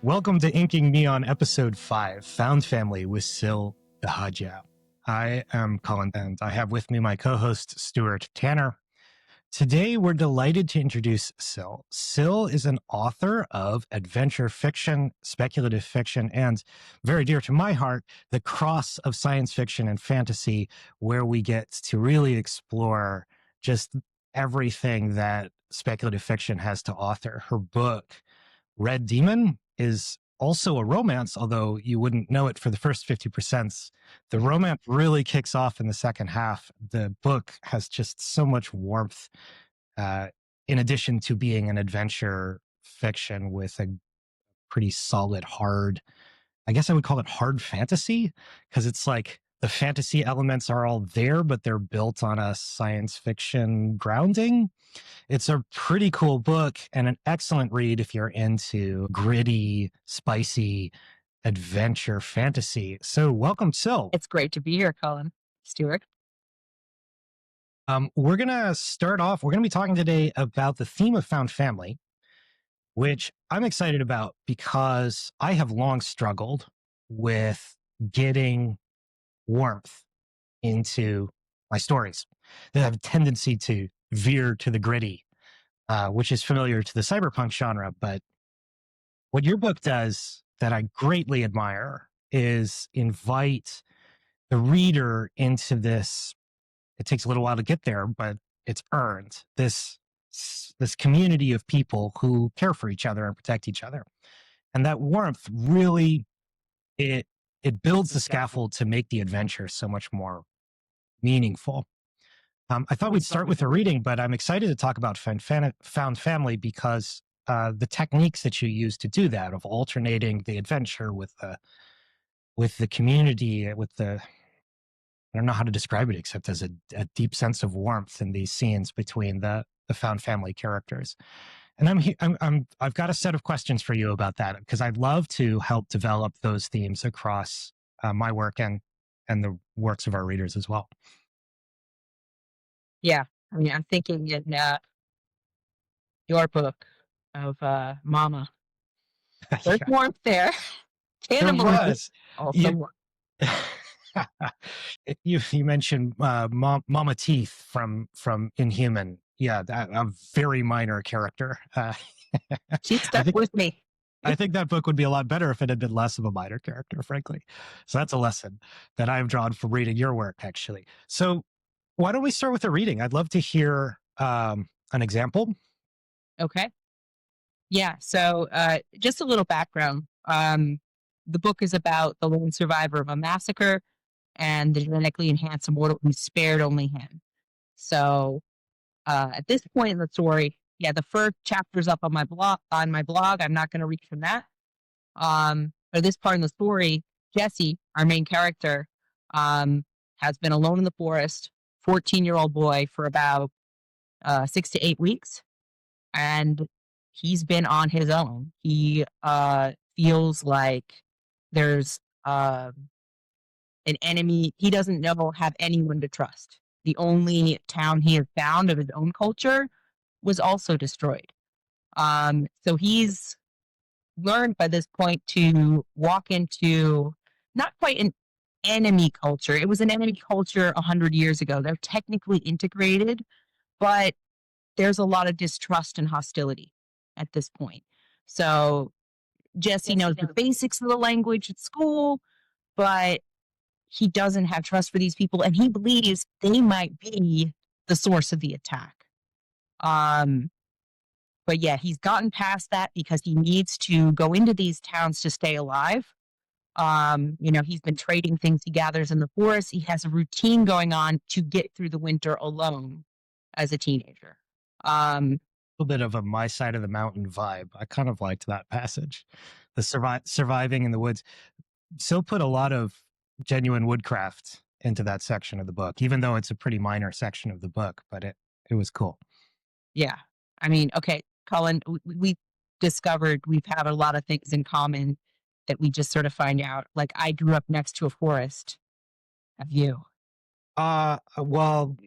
Welcome to Inking Me on episode 5, Found Family with Sill Bihagia. I am Colin and I have with me my co-host Stuart Tanner. Today we're delighted to introduce Sill. Sill is an author of adventure fiction, speculative fiction, and very dear to my heart, the cross of science fiction and fantasy, where we get to really explore just everything that speculative fiction has to offer. Her book, Red Demon, is also a romance, although you wouldn't know it for the first 50%. The romance really kicks off in the second half. The book has just so much warmth, in addition to being an adventure fiction with a pretty solid, hard, I guess I would call it hard fantasy, because it's like the fantasy elements are all there, but they're built on a science fiction grounding. It's a pretty cool book and an excellent read if you're into gritty, spicy adventure fantasy. So welcome, Sill. It's great to be here, Colin. Stuart. We're going to start off, we're going to be talking today about the theme of found family, which I'm excited about because I have long struggled with getting warmth into my stories. They have a tendency to veer to the gritty, which is familiar to the cyberpunk genre. But what your book does that I greatly admire is invite the reader into this. It takes a little while to get there, but it's earned. This community of people who care for each other and protect each other. And that warmth really, it builds the scaffold to make the adventure so much more meaningful. I thought we'd start with a reading, but I'm excited to talk about found family because the techniques that you use to do that, of alternating the adventure with the community, with the, I don't know how to describe it except as a deep sense of warmth in these scenes between the found family characters. And I've got a set of questions for you about that because I'd love to help develop those themes across my work and the works of our readers as well. Yeah, I mean, I'm thinking in your book of Mama. There's warmth there. Was. Also You mentioned Mama Teeth from Inhuman. Yeah, a very minor character. She stuck with me. I think that book would be a lot better if it had been less of a minor character, frankly. So that's a lesson that I've drawn from reading your work, actually. So why don't we start with a reading? I'd love to hear an example. Okay. Yeah. So just a little background. The book is about the lone survivor of a massacre and the genetically enhanced immortal who spared only him. So at this point in the story, yeah, the first chapter's up on my blog. I'm not going to read from that. But this part in the story, Jesse, our main character, has been alone in the forest, 14-year-old boy, for about 6 to 8 weeks, and he's been on his own. He feels like there's an enemy. He doesn't have anyone to trust. The only town he has found of his own culture was also destroyed. So he's learned by this point to walk into not quite an enemy culture. It was an enemy culture 100 years ago. They're technically integrated, but there's a lot of distrust and hostility at this point. So Jesse knows the basics of the language at school, but he doesn't have trust for these people, and he believes they might be the source of the attack. But yeah, he's gotten past that because he needs to go into these towns to stay alive. He's been trading things he gathers in the forest. He has a routine going on to get through the winter alone as a teenager. A little bit of a My Side of the Mountain vibe. I kind of liked that passage. The surviving in the woods. Sill put a lot of genuine woodcraft into that section of the book, even though it's a pretty minor section of the book, but it was cool. Yeah. I mean, okay, Colin, we discovered we've had a lot of things in common that we just sort of find out. Like, I grew up next to a forest. Have you? Well,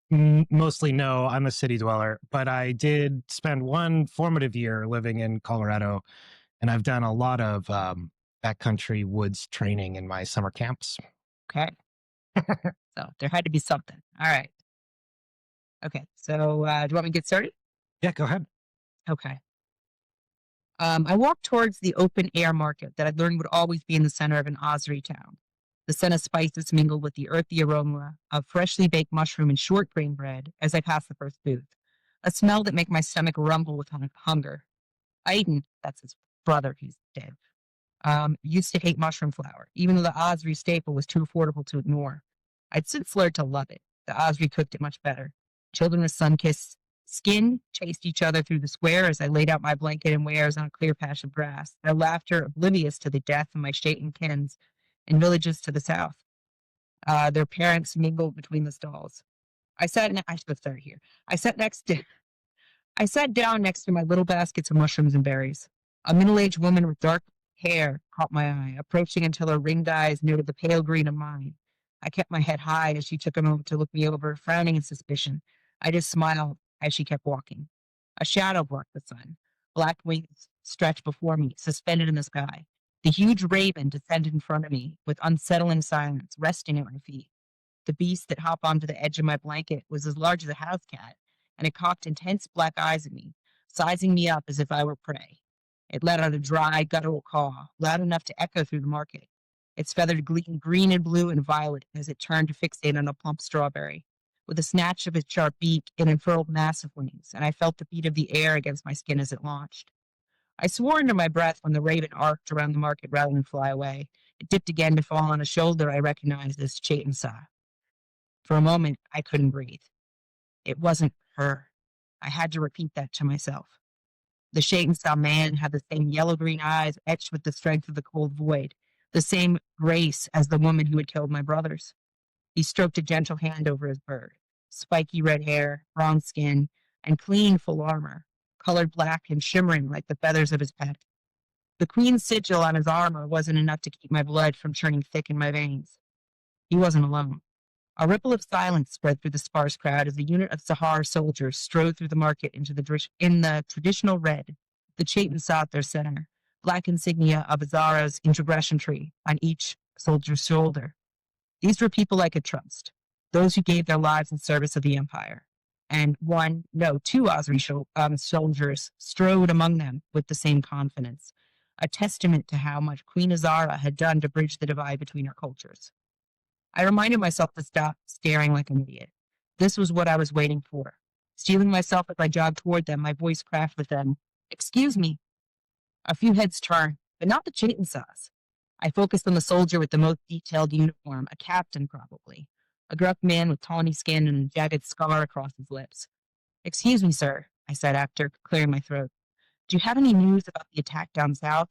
mostly no. I'm a city dweller, but I did spend one formative year living in Colorado and I've done a lot of backcountry woods training in my summer camps. Okay. So there had to be something. All right. Okay. So do you want me to get started? Yeah, go ahead. Okay. I walked towards the open air market that I'd learned would always be in the center of an Osri town. The scent of spices mingled with the earthy aroma of freshly baked mushroom and short grain bread as I passed the first booth, a smell that made my stomach rumble with hunger. Aiden, that's his brother, he's dead, used to hate mushroom flour, even though the Osri staple was too affordable to ignore. I'd since learned to love it. The Osri cooked it much better. Children with sun-kissed skin chased each other through the square as I laid out my blanket and wares on a clear patch of grass, their laughter oblivious to the death of my Shaitan kins in villages to the south. Their parents mingled between the stalls. I should start here. I sat next to I sat down next to my little baskets of mushrooms and berries. A middle-aged woman with dark hair caught my eye, approaching until her ringed eyes noted the pale green of mine. I kept my head high as she took a moment to look me over, frowning in suspicion. I just smiled as she kept walking. A shadow blocked the sun. Black wings stretched before me, suspended in the sky. The huge raven descended in front of me, with unsettling silence, resting at my feet. The beast that hopped onto the edge of my blanket was as large as a house cat, and it cocked intense black eyes at me, sizing me up as if I were prey. It let out a dry, guttural caw, loud enough to echo through the market. Its feathers gleamed green and blue and violet as it turned to fixate on a plump strawberry. With a snatch of its sharp beak, it unfurled massive wings, and I felt the beat of the air against my skin as it launched. I swore under my breath when the raven arced around the market rather than fly away. It dipped again to fall on a shoulder I recognized as Chaitin Sa. For a moment, I couldn't breathe. It wasn't her. I had to repeat that to myself. The Shaitan Sa man had the same yellow-green eyes etched with the strength of the cold void, the same grace as the woman who had killed my brothers. He stroked a gentle hand over his bird. Spiky red hair, bronze skin, and clean full armor, colored black and shimmering like the feathers of his pet. The queen's sigil on his armor wasn't enough to keep my blood from turning thick in my veins. He wasn't alone. A ripple of silence spread through the sparse crowd as a unit of Sahar soldiers strode through the market in the traditional red. The Chaitan saw at their center, black insignia of Azara's introgression tree on each soldier's shoulder. These were people I could trust, those who gave their lives in service of the empire. And two Osri soldiers strode among them with the same confidence, a testament to how much Queen Azara had done to bridge the divide between our cultures. I reminded myself to stop staring like an idiot. This was what I was waiting for. Steeling myself as I jogged toward them, my voice crashed with them. Excuse me. A few heads turned, but not the Chaitan-Sas. I focused on the soldier with the most detailed uniform, a captain probably. A gruff man with tawny skin and a jagged scar across his lips. Excuse me, sir, I said after clearing my throat. Do you have any news about the attack down south?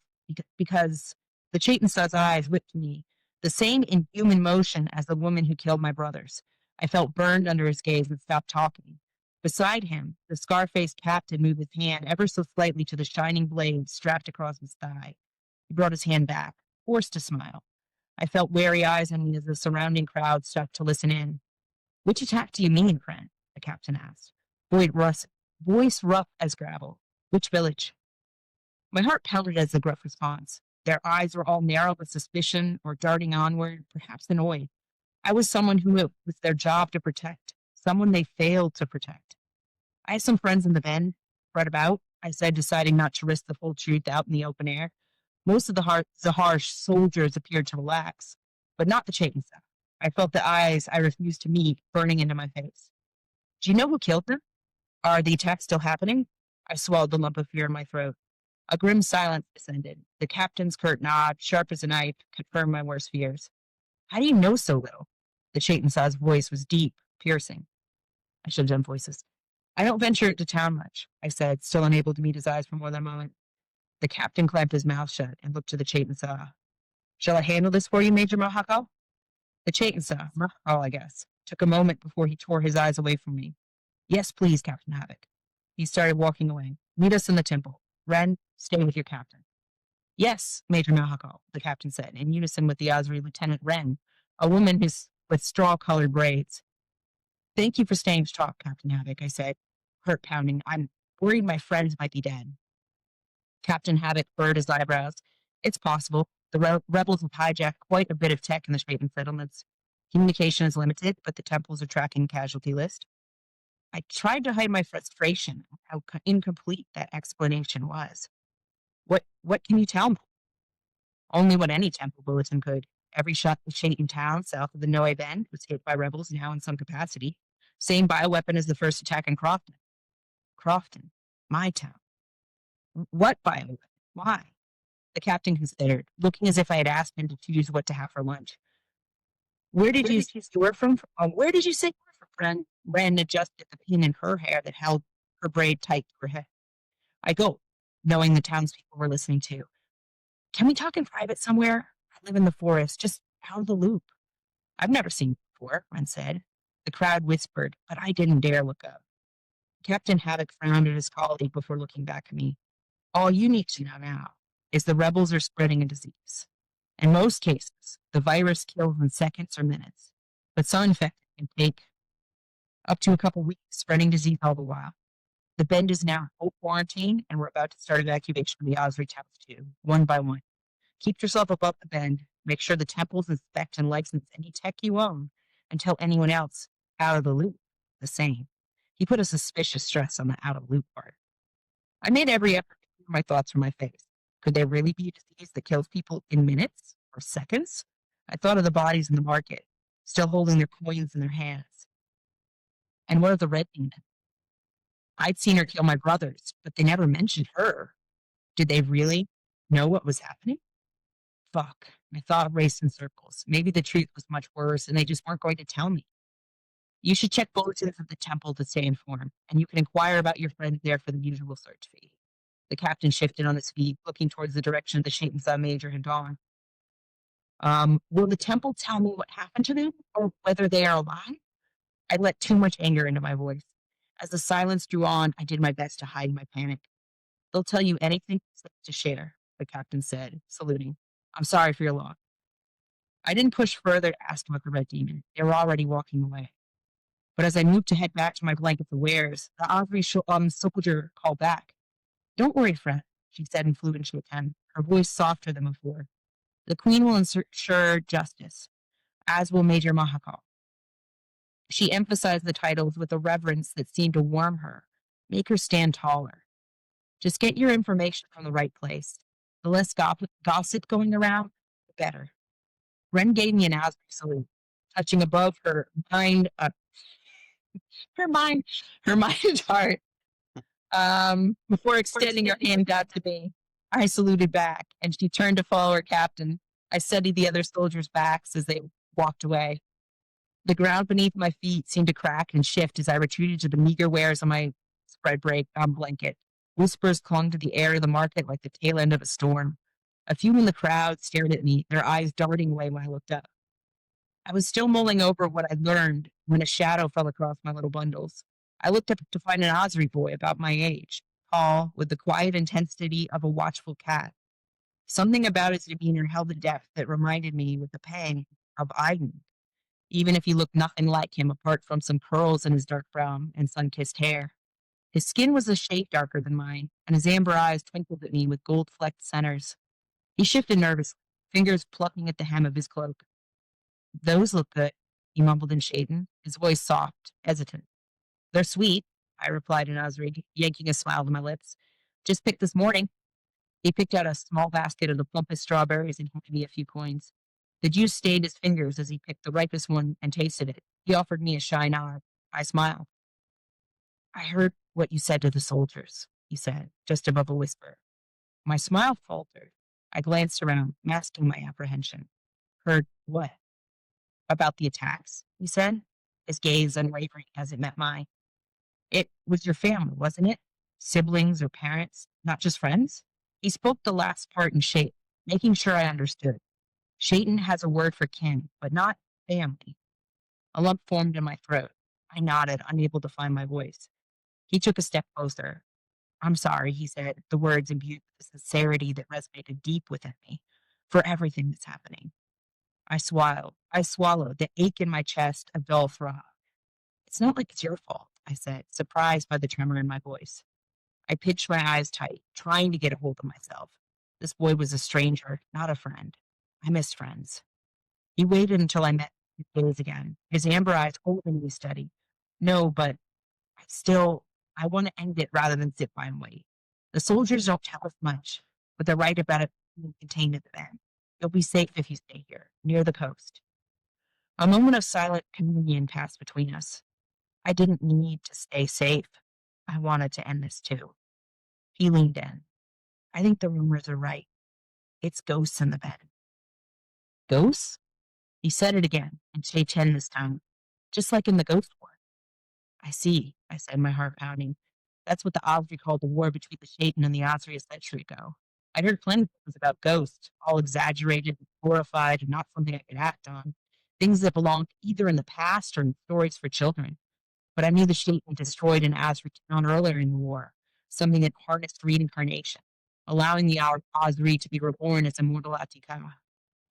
Because the Chaitan-Sa's eyes whipped me, the same inhuman motion as the woman who killed my brothers. I felt burned under his gaze and stopped talking. Beside him, the scar-faced captain moved his hand ever so slightly to the shining blade strapped across his thigh. He brought his hand back, forced to smile. I felt wary eyes on me as the surrounding crowd stopped to listen in. Which attack do you mean, friend? The captain asked. Voice rough as gravel. Which village? My heart pounded as the gruff response. Their eyes were all narrow with suspicion or darting onward, perhaps annoyed. I was someone who it was their job to protect, someone they failed to protect. I have some friends in the bend, spread about, I said, deciding not to risk the full truth out in the open air. Most of the harsh soldiers appeared to relax, but not the Chaitan-Sa. I felt the eyes I refused to meet burning into my face. Do you know who killed them? Are the attacks still happening? I swallowed the lump of fear in my throat. A grim silence descended. The captain's curt nod, sharp as a knife, confirmed my worst fears. How do you know so little? The Chaitan-Sa's voice was deep, piercing. I should have done voices. I don't venture into town much, I said, still unable to meet his eyes for more than a moment. The captain clamped his mouth shut and looked to the Chaitan-Sa. Shall I handle this for you, Major Mohako? The Chaitan-Sa, Mohako, I guess, took a moment before he tore his eyes away from me. Yes, please, Captain Havoc. He started walking away. Meet us in the temple. Ren, stay with your captain. Yes, Major Mohako, the captain said, in unison with the Osri Lieutenant Ren, a woman with straw-colored braids. Thank you for staying to talk, Captain Havoc, I said, heart pounding. I'm worried my friends might be dead. Captain Havoc furrowed his eyebrows. It's possible. The rebels have hijacked quite a bit of tech in the Shaitan settlements. Communication is limited, but the temples are tracking casualty list. I tried to hide my frustration at how incomplete that explanation was. What can you tell me? Only what any temple bulletin could. Every Shaitan town south of the Noe Bend was hit by rebels now in some capacity. Same bioweapon as the first attack in Crofton. Crofton, my town. What bioweapon? Why? The captain considered, looking as if I had asked him to choose what to have for lunch. Where did you say you were from? Where did you say you were from, friend? Ren adjusted the pin in her hair that held her braid tight to her head. I go, knowing the townspeople were listening too. Can we talk in private somewhere? I live in the forest, just out of the loop. I've never seen you before, Ren said. The crowd whispered, but I didn't dare look up. Captain Havoc frowned at his colleague before looking back at me. All you need to know now is the rebels are spreading a disease. In most cases, the virus kills in seconds or minutes, but some infected can take up to a couple weeks, spreading disease all the while. The Bend is now in full quarantine, and we're about to start evacuation of the Osri towns too, one by one. Keep yourself above the Bend. Make sure the temples inspect and license any tech you own, and tell anyone else out of the loop the same. He put a suspicious stress on the out of loop part. I made every effort to clear my thoughts from my face. Could there really be a disease that kills people in minutes or seconds? I thought of the bodies in the market, still holding their coins in their hands. And what of the red demon? I'd seen her kill my brothers, but they never mentioned her. Did they really know what was happening? Fuck. My thought raced in circles. Maybe the truth was much worse and they just weren't going to tell me. You should check bulletins at the temple to stay informed, and you can inquire about your friends there for the usual search fee. The captain shifted on his feet, looking towards the direction the Shaitan's major had gone. Will the temple tell me what happened to them or whether they are alive? I let too much anger into my voice. As the silence drew on, I did my best to hide my panic. They'll tell you anything to share, the captain said, saluting. I'm sorry for your loss. I didn't push further to ask about the red demon. They were already walking away. But as I moved to head back to my blanket for wares, the Osri soldier called back. Don't worry, friend, she said in fluent Shoten, her voice softer than before. The queen will ensure justice, as will Major Mahakal. She emphasized the titles with a reverence that seemed to warm her, make her stand taller. Just get your information from the right place. The less gossip going around, the better. Ren gave me an Osri salute, touching above her mind, her mind heart. Before extending her hand out to me, I saluted back, and she turned to follow her captain. I studied the other soldiers' backs as they walked away. The ground beneath my feet seemed to crack and shift as I retreated to the meager wares on my spread blanket. Whispers clung to the air of the market like the tail end of a storm. A few in the crowd stared at me, their eyes darting away when I looked up. I was still mulling over what I'd learned when a shadow fell across my little bundles. I looked up to find an Osri boy about my age, tall, with the quiet intensity of a watchful cat. Something about his demeanor held a depth that reminded me with a pang of Aiden, even if he looked nothing like him apart from some curls in his dark brown and sun-kissed hair. His skin was a shade darker than mine, and his amber eyes twinkled at me with gold-flecked centers. He shifted nervously, fingers plucking at the hem of his cloak. Those look good, he mumbled in Shaitan, his voice soft, hesitant. They're sweet, I replied in Osrig, yanking a smile to my lips. Just picked this morning. He picked out a small basket of the plumpest strawberries and handed me a few coins. The juice stained his fingers as he picked the ripest one and tasted it. He offered me a shy nod. I smiled. I heard what you said to the soldiers, he said, just above a whisper. My smile faltered. I glanced around, masking my apprehension. Heard what? About the attacks, he said, his gaze unwavering as it met mine. It was your family, wasn't it? Siblings or parents, not just friends? He spoke the last part in Shaitan, making sure I understood. Shaitan has a word for kin, but not family. A lump formed in my throat. I nodded, unable to find my voice. He took a step closer. I'm sorry, he said, the words imbued with a sincerity that resonated deep within me, for everything that's happening. I swallowed, the ache in my chest, a dull throb. It's not like it's your fault, I said, surprised by the tremor in my voice. I pinched my eyes tight, trying to get a hold of myself. This boy was a stranger, not a friend. I miss friends. He waited until I met his gaze again, his amber eyes holding me steady. No, but I still, I want to end it rather than sit by and wait. The soldiers don't tell us much, but they're right about it being contained at the end. You'll be safe if you stay here, near the coast. A moment of silent communion passed between us. I didn't need to stay safe. I wanted to end this too. He leaned in. I think the rumors are right. It's ghosts in the bed. Ghosts? He said it again, and Shay Chen this time, just like in the ghost war. I see, I said, my heart pounding. That's what the Osri called the war between the Shaitan and the Osri a century ago. I'd heard plenty of things about ghosts, all exaggerated, glorified, and not something I could act on. Things that belonged either in the past or in stories for children. But I knew the Shaitan destroyed an Osri town earlier in the war, something that harnessed reincarnation, allowing the Osri to be reborn as immortal Atika.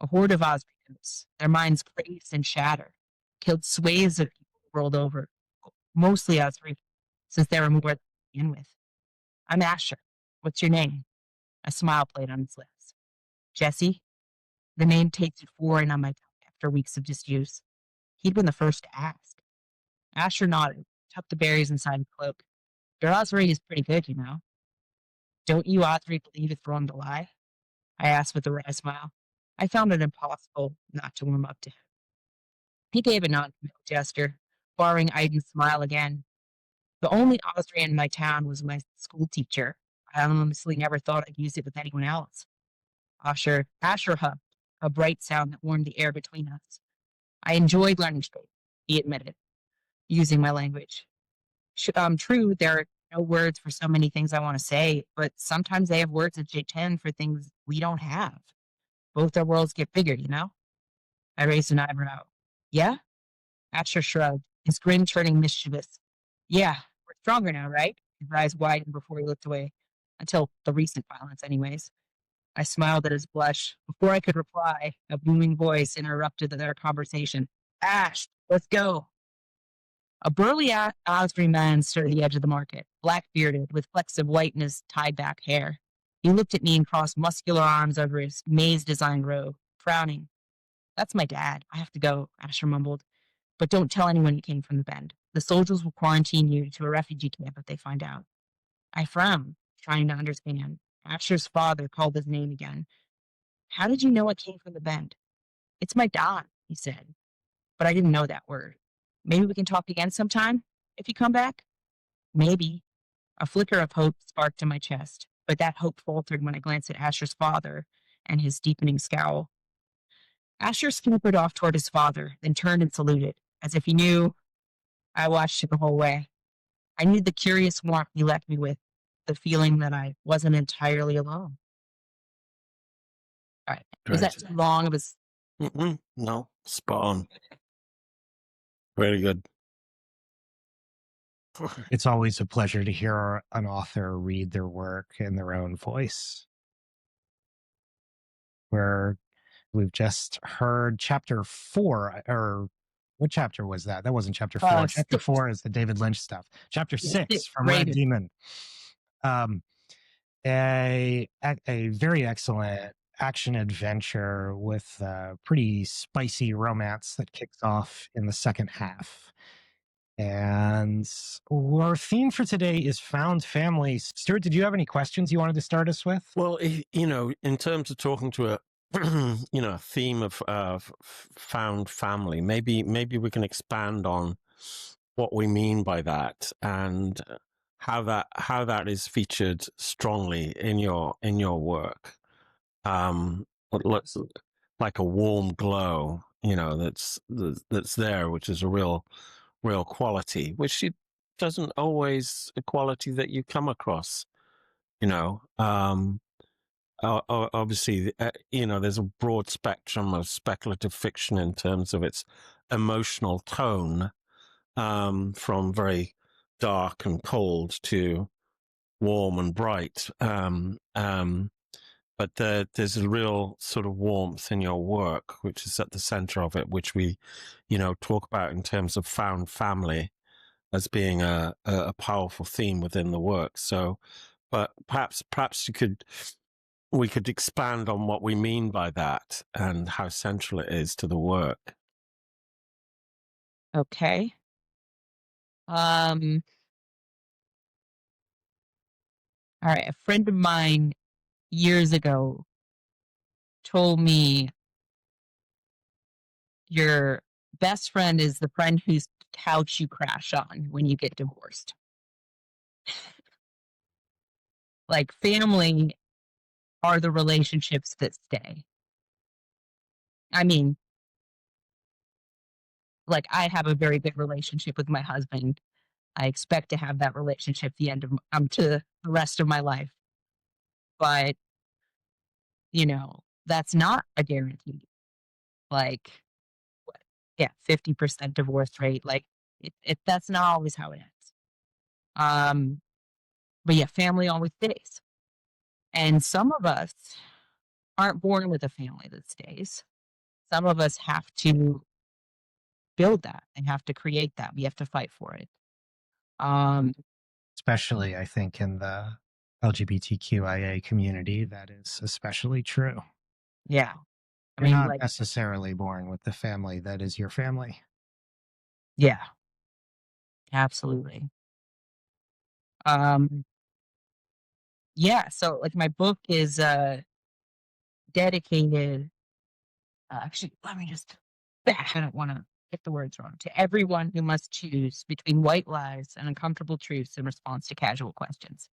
A horde of Osri, their minds crazed and shattered, killed swathes of people the world over, mostly Osri, since they were more to begin with. I'm Asher. What's your name? A smile played on his lips. Jesse? The name tasted foreign on my tongue after weeks of disuse. He'd been the first to ask. Asher nodded, tucked the berries inside his cloak. Your Osri is pretty good, you know. Don't you Osri believe it's wrong to lie? I asked with a wry smile. I found it impossible not to warm up to him. He gave a non-committal gesture, borrowing Aiden's smile again. The only Austrian in my town was my school teacher. I honestly never thought I'd use it with anyone else. Asher hubbed, a bright sound that warmed the air between us. I enjoyed learning straight, he admitted, using my language. True, there are no words for so many things I want to say, but sometimes they have words at J10 for things we don't have. Both our worlds get bigger, you know? I raised an eyebrow. Yeah? Asher shrugged, his grin turning mischievous. Yeah, we're stronger now, right? His eyes widened before he looked away. Until the recent violence, anyways. I smiled at his blush. Before I could reply, a booming voice interrupted their conversation. Ash, let's go. A burly Osprey man stood at the edge of the market, black-bearded, with flecks of white in his tied-back hair. He looked at me and crossed muscular arms over his maze-designed robe, frowning. That's my dad. I have to go, Asher mumbled. But don't tell anyone you came from the Bend. The soldiers will quarantine you to a refugee camp if they find out. I frowned, trying to understand. Asher's father called his name again. How did you know I came from the Bend? It's my Don, he said. But I didn't know that word. Maybe we can talk again sometime, if you come back? Maybe. A flicker of hope sparked in my chest, but that hope faltered when I glanced at Asher's father and his deepening scowl. Asher scampered off toward his father, then turned and saluted, as if he knew. I watched him the whole way. I knew the curious warmth he left me with, the feeling that I wasn't entirely alone. All right. Was that Great. too long of No, spot on. Very good. It's always a pleasure to hear an author read their work in their own voice. Where we've just heard chapter 4, or what chapter was that? That wasn't chapter 4. Chapter 4 is the David Lynch stuff. Chapter 6 from Red Demon. A very excellent action adventure with a pretty spicy romance that kicks off in the second half. And our theme for today is found family. Stuart, did you have any questions you wanted to start us with? Well, in terms of talking to a, a theme of found family, maybe we can expand on what we mean by that and how that is featured strongly in your work. Like a warm glow, that's there, which is a real quality, which doesn't always a quality that you come across, obviously, there's a broad spectrum of speculative fiction in terms of its emotional tone, from very dark and cold to warm and bright. But there's a real sort of warmth in your work, which is at the center of it, which we, talk about in terms of found family. as being a powerful theme within the work. So, but perhaps we could expand on what we mean by that and how central it is to the work. Okay. All right. A friend of mine years ago told me your best friend is the friend whose couch you crash on when you get divorced. Like family are the relationships that stay. I mean, like I have a very good relationship with my husband. I expect to have that relationship the end of to the rest of my life. But, that's not a guarantee. Like, what? Yeah, 50% divorce rate. Like that's not always how it ends. But yeah, family always stays. And some of us aren't born with a family that stays. Some of us have to build that and have to create that. We have to fight for it. Especially, I think, in the LGBTQIA community, that is especially true. Yeah. I You're mean, not like, necessarily born with the family that is your family. yeah, absolutely. Yeah. So like my book is dedicated. Actually, let me just. I don't want to get the words wrong. To everyone who must choose between white lies and uncomfortable truths in response to casual questions.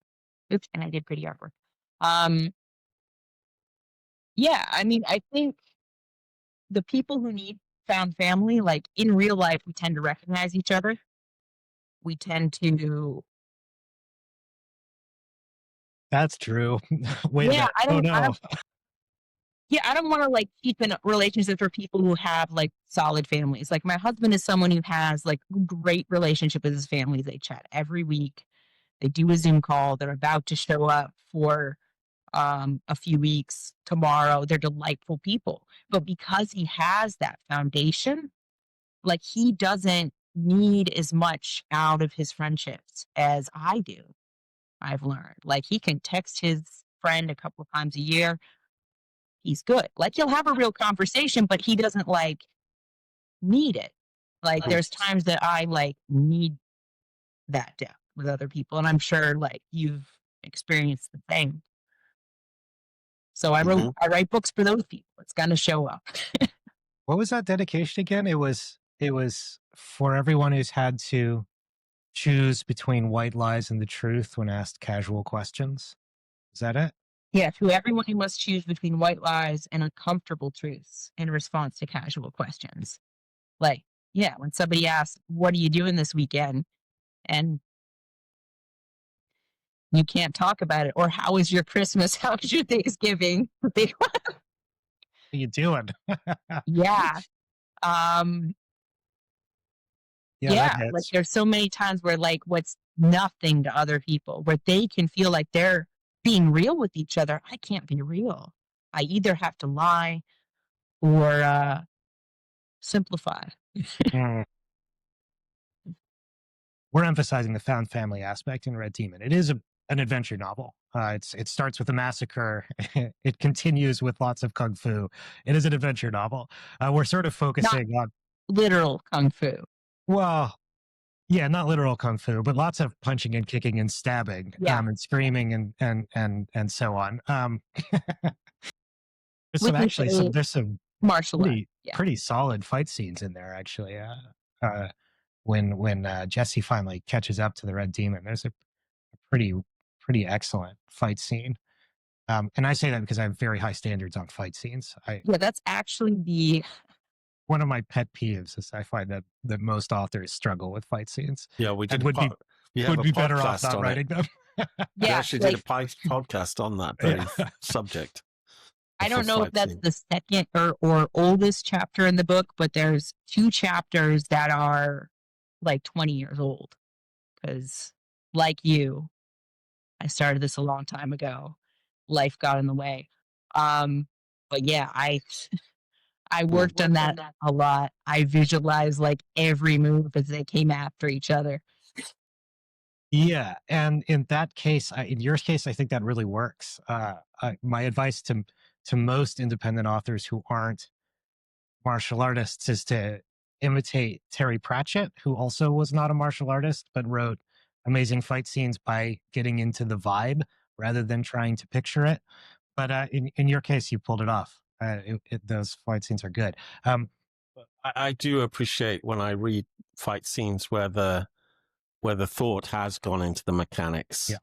Oops, and I did pretty artwork. Yeah, I mean, I think the people who need found family, like in real life, we tend to recognize each other. We tend to. That's true. Wait a Yeah, minute. Oh no. I don't want to like keep in relationships for people who have like solid families. Like my husband is someone who has like great relationship with his family. They chat every week. They do a Zoom call. They're about to show up for a few weeks tomorrow. They're delightful people. But because he has that foundation, like he doesn't need as much out of his friendships as I do. I've learned. Like he can text his friend a couple of times a year. He's good. Like he'll have a real conversation, but he doesn't like need it. Like there's times that I like need that depth with other people. And I'm sure like you've experienced the same. So I write books for those people. It's gonna show up. What was that dedication again? It was for everyone who's had to choose between white lies and the truth when asked casual questions. Is that it? Yeah, to everyone who must choose between white lies and uncomfortable truths in response to casual questions. Like, yeah, when somebody asks, "What are you doing this weekend?" and you can't talk about it, or "How was your Christmas? How was your Thanksgiving?" What are you doing? Yeah. Um, Yeah, that yeah, like hits. there's so many times where like what's nothing to other people, where they can feel like they're being real with each other. I can't be real. I either have to lie or simplify. Mm. We're emphasizing the found family aspect in Red Demon. It is an adventure novel. It starts with a massacre. It continues with lots of kung fu. It is an adventure novel. We're sort of Not focusing on, literal kung fu. well, yeah, not literal kung fu, but lots of punching and kicking and stabbing, Yeah, and screaming and so on. There's some which is actually a some there's some martial art. Yeah. pretty solid fight scenes in there actually. Uh, when Jesse finally catches up to the Red Demon, there's a pretty excellent fight scene. And I say that because I have very high standards on fight scenes. I Yeah, that's actually the One of my pet peeves is I find that most authors struggle with fight scenes Yeah, we and did we have would a be better off podcast not on it. writing them. We yeah, actually did like a podcast on that Yeah. very subject. I For don't know if fight that's scene. the second or oldest chapter in the book, but there's 2 chapters that are like 20 years old. Because, like you, I started this a long time ago. Life got in the way. But yeah, I worked on that a lot. I visualized like every move as they came after each other. Yeah, and in that case, in your case, I think that really works. My advice to most independent authors who aren't martial artists is to imitate Terry Pratchett, who also was not a martial artist but wrote amazing fight scenes by getting into the vibe rather than trying to picture it. But in your case, you pulled it off. Those fight scenes are good. I do appreciate when I read fight scenes where the thought has gone into the mechanics. Yeah.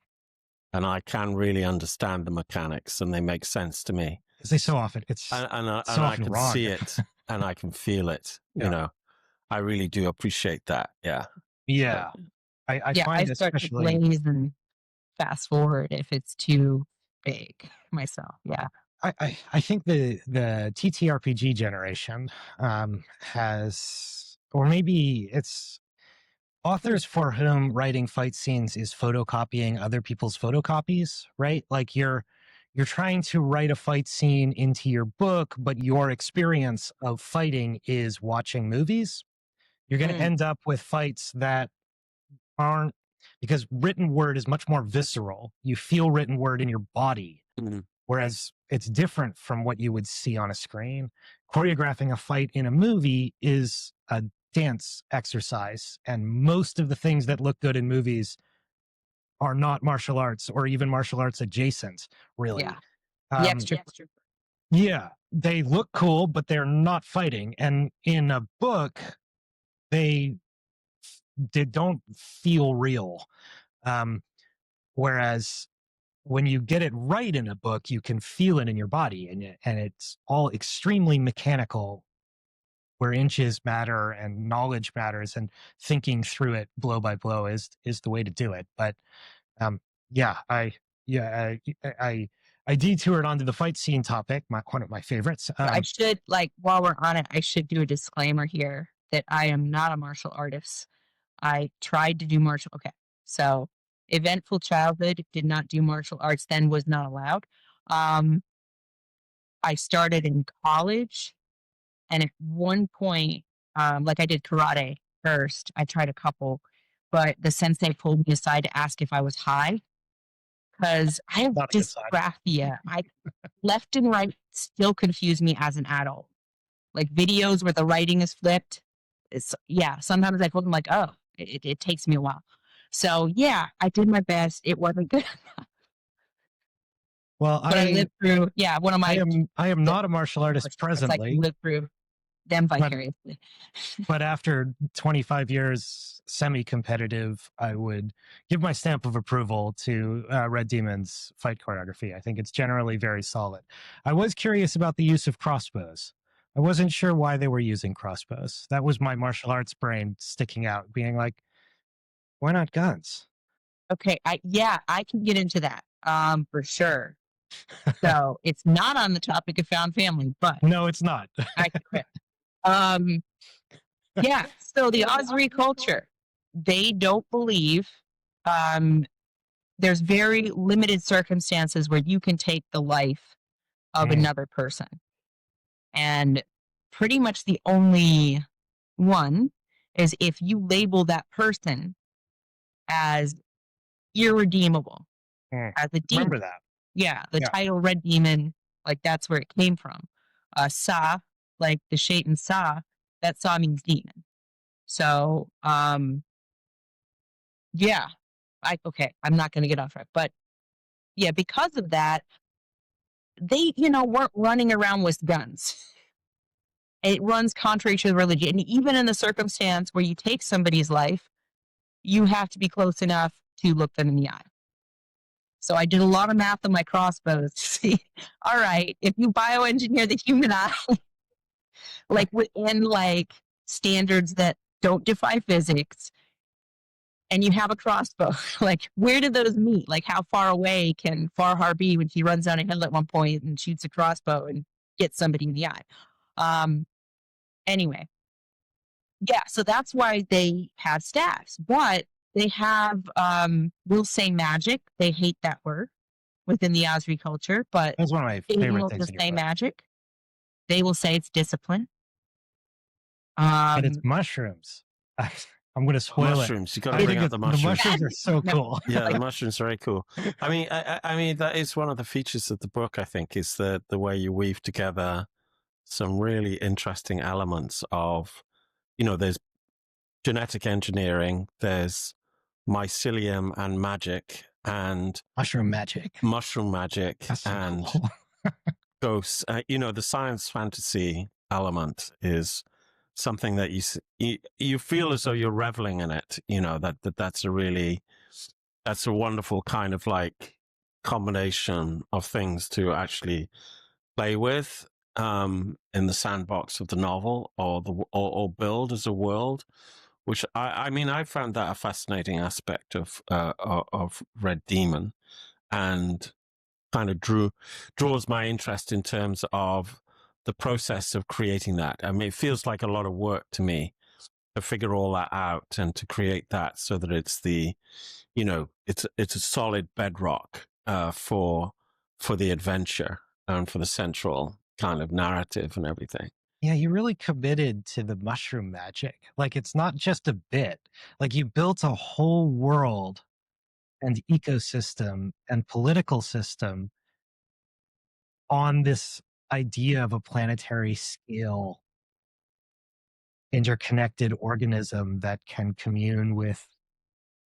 And I can really understand the mechanics, and they make sense to me. Because they so often And I often can wrong. see it, and I can feel it. Yeah. You know, I really do appreciate that. Yeah. Yeah. I Yeah, I find start to especially glaze and fast forward if it's too big myself. Yeah. I think the TTRPG generation has, or maybe it's authors for whom writing fight scenes is photocopying other people's photocopies, right? Like you're trying to write a fight scene into your book, but your experience of fighting is watching movies. You're going to end up with fights that aren't, because written word is much more visceral. You feel written word in your body, whereas it's different from what you would see on a screen. Choreographing a fight in a movie is a dance exercise, and most of the things that look good in movies are not martial arts or even martial arts adjacent, really. Yeah. The extra. Yeah, they look cool, but they're not fighting. And in a book, they don't feel real. Whereas when you get it right in a book, you can feel it in your body, and it's all extremely mechanical, where inches matter and knowledge matters, and thinking through it blow by blow is the way to do it. But yeah, I detoured onto the fight scene topic, one of my favorites. I should, like, while we're on it, I should do a disclaimer here that I am not a martial artist. I tried to do martial. Okay, so eventful childhood, did not do martial arts, then was not allowed. I started in college, and at one point, like I did karate first. I tried a couple, but the sensei pulled me aside to ask if I was high because I have Not a good sign. dysgraphia. I left and right still confuse me as an adult. Like videos where the writing is flipped. Sometimes I feel like, oh, it takes me a while. So yeah, I did my best. It wasn't good. Well, But I lived through, one of my I am not a martial artist it's like presently, lived through them vicariously. but after 25 years semi-competitive, I would give my stamp of approval to Red Demon's fight choreography. I think it's generally very solid. I was curious about the use of crossbows. I wasn't sure why they were using crossbows. That was my martial arts brain sticking out, being like, why not guns? Okay, I can get into that for sure. So it's not on the topic of found family, but No, it's not. I quit. Yeah, so the Osri culture, they don't believe there's very limited circumstances where you can take the life of another person. And pretty much the only one is if you label that person as irredeemable, as a demon. Remember that. Yeah, the title Red Demon, like that's where it came from. Sa, like the Shaitan Sa, that Sa means demon. So, yeah, I'm not going to get off track, but yeah, because of that, they, weren't running around with guns. It runs contrary to the religion. And even in the circumstance where you take somebody's life, you have to be close enough to look them in the eye. So I did a lot of math on my crossbows to see, all right, if you bioengineer the human eye, like within like standards that don't defy physics, and you have a crossbow, like where do those meet? Like how far away can Farhar be when she runs down a hill at one point and shoots a crossbow and gets somebody in the eye? Anyway, yeah, so that's why they have staffs, but they have, we'll say magic. They hate that word within the Osri culture, but That's one of my they favorite will things just in your say book. magic. They will say it's discipline. And it's mushrooms. I'm going to spoil mushrooms. You got to it. I bring think out the the mushrooms. mushrooms are so cool. Yeah, the mushrooms are very cool. I mean, I mean that is one of the features of the book. I think is the way you weave together some really interesting elements of, there's genetic engineering, there's mycelium and magic, and Mushroom magic. mushroom magic, That's so and cool. ghosts. The science fantasy element is something that you feel as though you're reveling in it. That's a wonderful kind of like combination of things to actually play with in the sandbox of the novel or build as a world, which I mean I found that a fascinating aspect of Red Demon, and kind of draws my interest in terms of the process of creating that. I mean, it feels like a lot of work to me to figure all that out and to create that so that it's it's a solid bedrock for the adventure and for the central kind of narrative and everything. Yeah, you really committed to the mushroom magic. Like, it's not just a bit. Like, you built a whole world and ecosystem and political system on this idea of a planetary scale interconnected organism that can commune with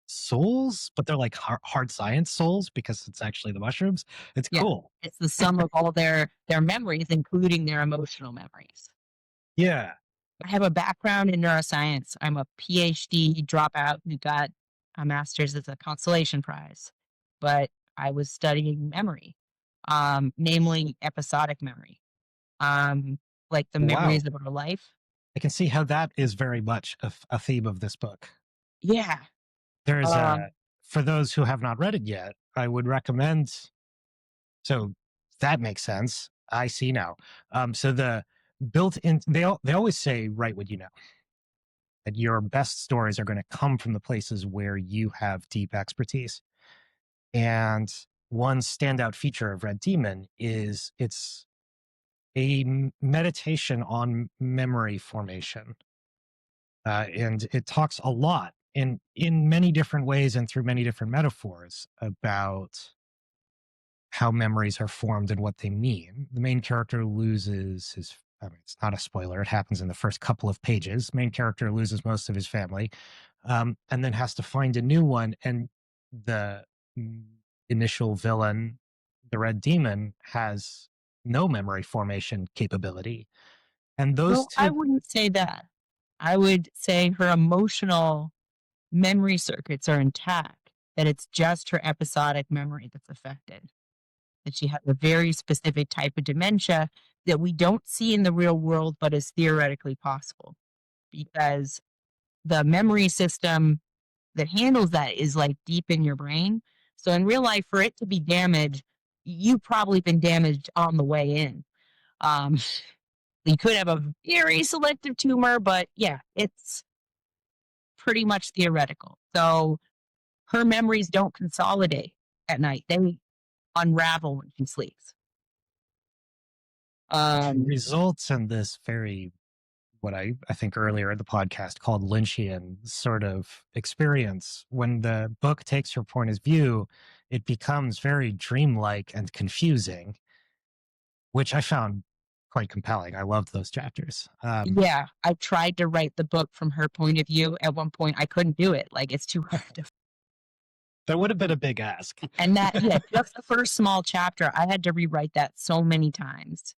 souls, but they're like hard science souls because it's actually the mushrooms. It's Yeah. cool. It's the sum of all their memories, including their emotional memories. Yeah. I have a background in neuroscience. I'm a PhD dropout who got a master's as a consolation prize, but I was studying memory, namely episodic memory, like the Wow. memories of our life. I can see how that is very much a theme of this book. Yeah. There's for those who have not read it yet, I would recommend. So that makes sense. I see now. So the built in, they always say, write what you know. That your best stories are going to come from the places where you have deep expertise. And one standout feature of Red Demon is it's a meditation on memory formation. And it talks a lot in many different ways and through many different metaphors about how memories are formed and what they mean. The main character loses his, I mean, it's not a spoiler, it happens in the first couple of pages. Main character loses most of his family, and then has to find a new one. And the initial villain, the Red Demon, has no memory formation capability. And those Well, I two, wouldn't say that. I would say her emotional memory circuits are intact, that it's just her episodic memory that's affected. That she has a very specific type of dementia that we don't see in the real world, but is theoretically possible because the memory system that handles that is like deep in your brain. So in real life, for it to be damaged, you've probably been damaged on the way in. Um, you could have a very selective tumor, but yeah, it's pretty much theoretical. So her memories don't consolidate at night. They unravel when she sleeps. Results in this very, what I think earlier in the podcast called Lynchian sort of experience. When the book takes your point of view, it becomes very dreamlike and confusing, which I found quite compelling. I loved those chapters. Yeah, I tried to write the book from her point of view. At one point, I couldn't do it. Like, it's too hard to. That would have been a big ask. And that, yeah, just the first small chapter, I had to rewrite that so many times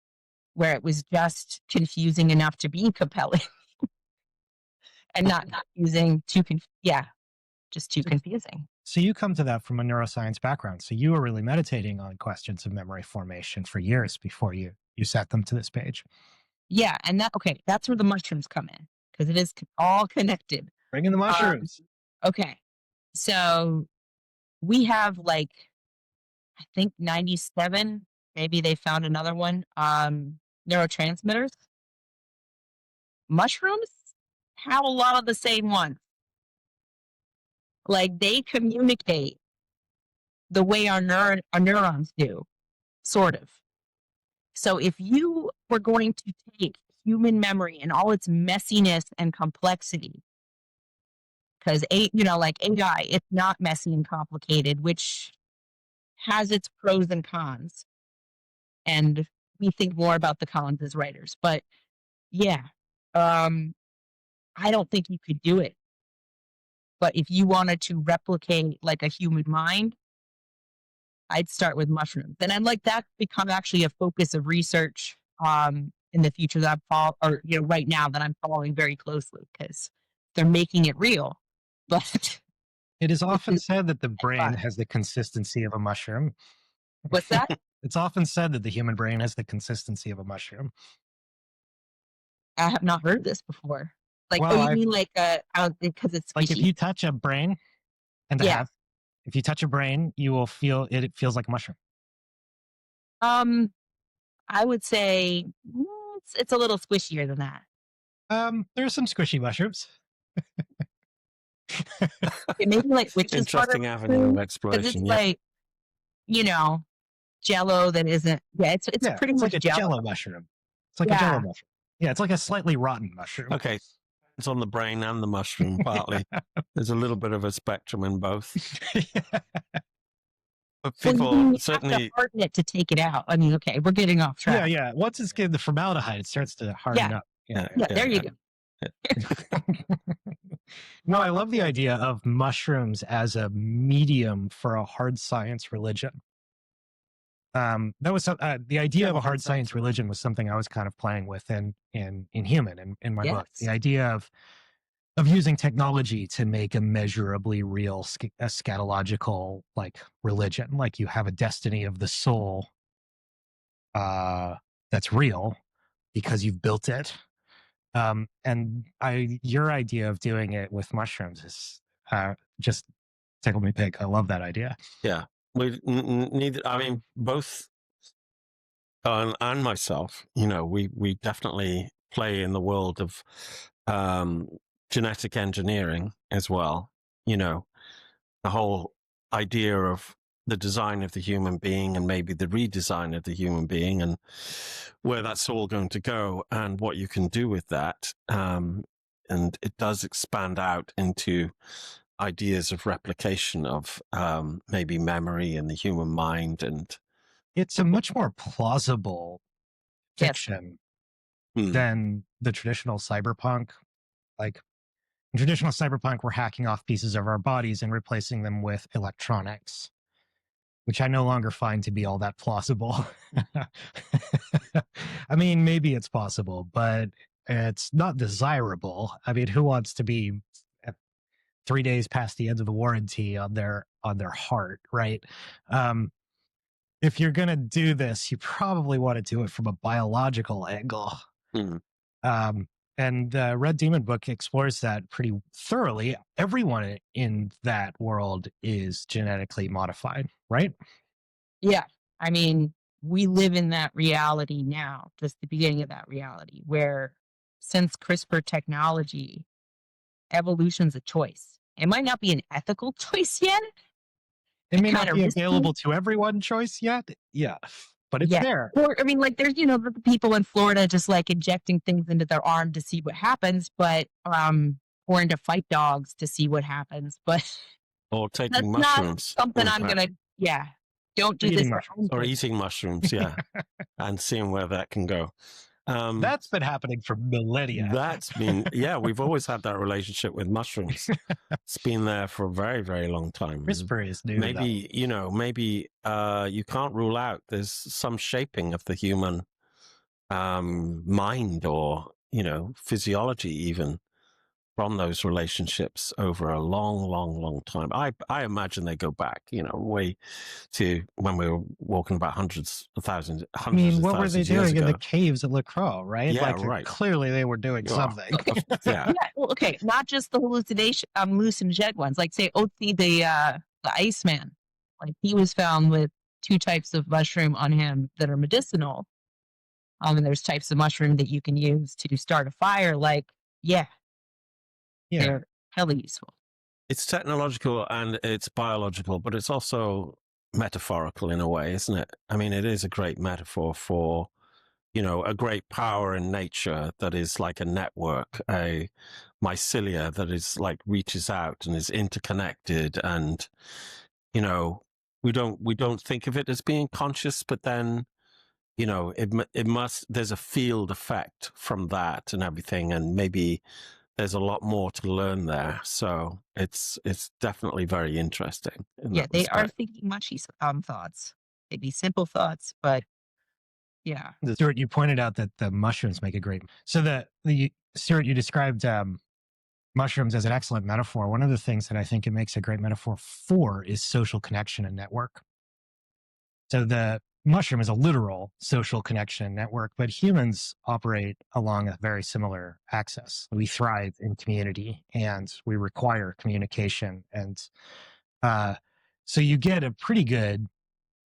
where it was just confusing enough to be compelling and not using just too confusing. So you come to that from a neuroscience background. So you were really meditating on questions of memory formation for years before you set them to this page. Yeah, and that's where the mushrooms come in because it is all connected. Bring in the mushrooms. Okay, so we have I think 97, maybe they found another one, neurotransmitters. Mushrooms have a lot of the same ones. Like they communicate the way our neurons do, sort of. So if you were going to take human memory and all its messiness and complexity because like AI, it's not messy and complicated, which has its pros and cons. And we think more about the cons as writers. But yeah, I don't think you could do it. But if you wanted to replicate like a human mind, I'd start with mushrooms. And I'd like that become actually a focus of research in the future that right now that I'm following very closely because they're making it real. But It is which often is said that the brain fun. has the consistency of a mushroom. What's that? It's often said that the human brain has the consistency of a mushroom. I have not heard this before. Like, Well, you mean like because it's like if squishy? you touch a brain and Yeah. if you touch a brain, you will feel it. It feels like a mushroom. I would say it's a little squishier than that. There are some squishy mushrooms. Okay, maybe like witch's butter Interesting avenue of because exploration. it's Yeah. like Jello that isn't. Yeah, it's pretty it's much like a Jello. Jello mushroom. It's like a Jello mushroom. Yeah, it's like a slightly rotten mushroom. Okay. It's on the brain and the mushroom, partly. There's a little bit of a spectrum in both. But people you certainly have to harden it to take it out. I mean, okay, we're getting off track. Yeah. Once it's getting the formaldehyde, it starts to harden up. Yeah, there you go. No, I love the idea of mushrooms as a medium for a hard science religion. That was the idea of a hard science religion was something I was kind of playing with in Human in my book. The idea of using technology to make a measurably real a scatological like religion, like you have a destiny of the soul that's real because you've built it. And your idea of doing it with mushrooms is just tickled me pink. I love that idea. Yeah, we neither. I mean, both and myself. We definitely play in the world of genetic engineering as well. The whole idea of the design of the human being and maybe the redesign of the human being and where that's all going to go and what you can do with that. And it does expand out into ideas of replication of maybe memory in the human mind. And it's a much more plausible fiction than the traditional cyberpunk. Like in traditional cyberpunk, we're hacking off pieces of our bodies and replacing them with electronics, which I no longer find to be all that plausible. I mean, maybe it's possible, but it's not desirable. I mean, who wants to be 3 days past the end of the warranty on their heart, right? If you're gonna do this, you probably want to do it from a biological angle. And Red Demon book explores that pretty thoroughly. Everyone in that world is genetically modified, right? Yeah. I mean, we live in that reality now, just the beginning of that reality, where since CRISPR technology, evolution's a choice. It might not be an ethical choice yet. It may not be available to everyone choice yet. Yeah. But it's there. Or, I mean, like there's, the people in Florida just like injecting things into their arm to see what happens, but, or into fight dogs to see what happens. But or taking mushrooms. Something I'm going to, don't do this. Or eating mushrooms, yeah. And seeing where that can go. That's been happening for millennia. We've always had that relationship with mushrooms. It's been there for a very, very long time. CRISPR is new. Maybe you can't rule out there's some shaping of the human mind or physiology even from those relationships over a long, long, long time. I imagine they go back, way to when we were walking about hundreds of thousands. I mean, what were they doing in the caves at La Croix, right? Yeah, right. Clearly, they were doing something. Yeah. Well, okay, not just the hallucinogenic ones. Like say Otzi, the Iceman. Like he was found with 2 types of mushroom on him that are medicinal. And there's types of mushroom that you can use to start a fire. Like, they're hella useful. It's technological and it's biological, but it's also metaphorical in a way, isn't it? I mean, it is a great metaphor for, a great power in nature that is like a network, a mycelia that is like reaches out and is interconnected, and you know, we don't think of it as being conscious, but then you know it must, there's a field effect from that and everything, and maybe there's a lot more to learn there. So it's definitely very interesting in Yeah, that they are respect. thinking mushy thoughts. Maybe simple thoughts, but yeah. Stuart, you pointed out that the mushrooms make a great. So the Stuart, you described mushrooms as an excellent metaphor. One of the things that I think it makes a great metaphor for is social connection and network. So the mushroom is a literal social connection network, but humans operate along a very similar axis. We thrive in community and we require communication. And so you get a pretty good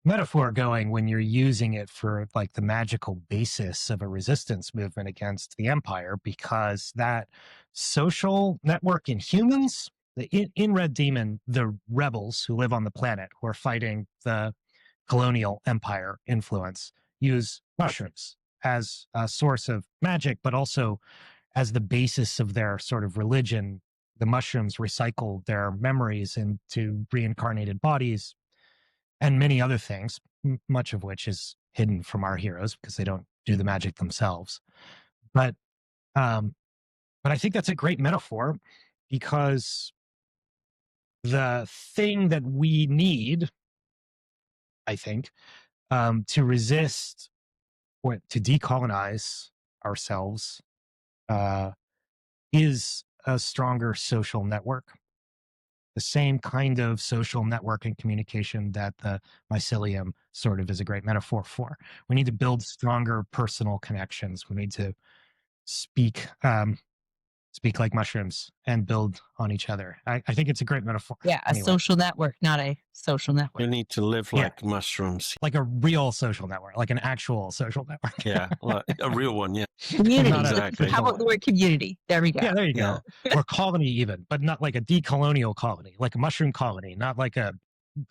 metaphor going when you're using it for like the magical basis of a resistance movement against the empire, because that social network in humans, in Red Demon, the rebels who live on the planet who are fighting the colonial empire influence use mushrooms as a source of magic, but also as the basis of their sort of religion. The mushrooms recycle their memories into reincarnated bodies and many other things, much of which is hidden from our heroes because they don't do the magic themselves. But um, but I think that's a great metaphor, because the thing that we need, I think, to resist or to decolonize ourselves uh, is a stronger social network, the same kind of social network and communication that the mycelium sort of is a great metaphor for. We need to build stronger personal connections. We need to speak speak like mushrooms and build on each other. I think it's a great metaphor. Yeah, a Anyway, social network, not a social You network. need to live Yeah. like mushrooms. like a real social network, like an actual social network. Yeah, like a real one. Yeah, Community. Not a exactly. How about the word community? There we go. Yeah, there you Yeah. go. Or colony, even, but not like a decolonial colony, like a mushroom colony, not like a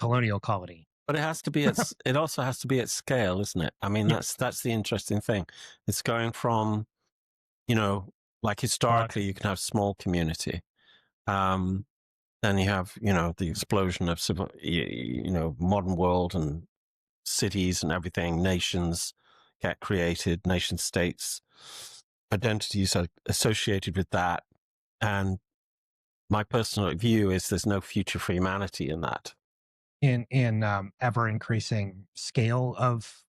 colonial colony. But it has to be at. It also has to be at scale, isn't it? I mean, Yes. that's the interesting thing. It's going from, you know, like historically, you can have small community. Then you have, you know, the explosion of civil, you know, modern world and cities and everything. Nations get created, nation states, identities are associated with that, and my personal view is there's no future for humanity in that. In ever increasing scale of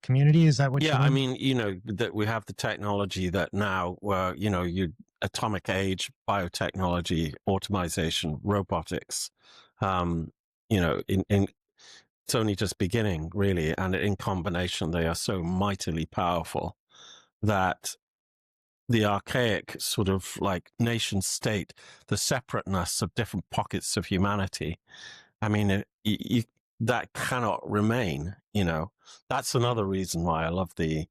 community, is that what you Yeah, mean? I mean, you know, that we have the technology that now, where you know, you atomic age, biotechnology, automation, robotics. You know, in it's only just beginning, really, and in combination, they are so mightily powerful that the archaic sort of like nation state, the separateness of different pockets of humanity. I mean, that cannot remain. You know, that's another reason why I love the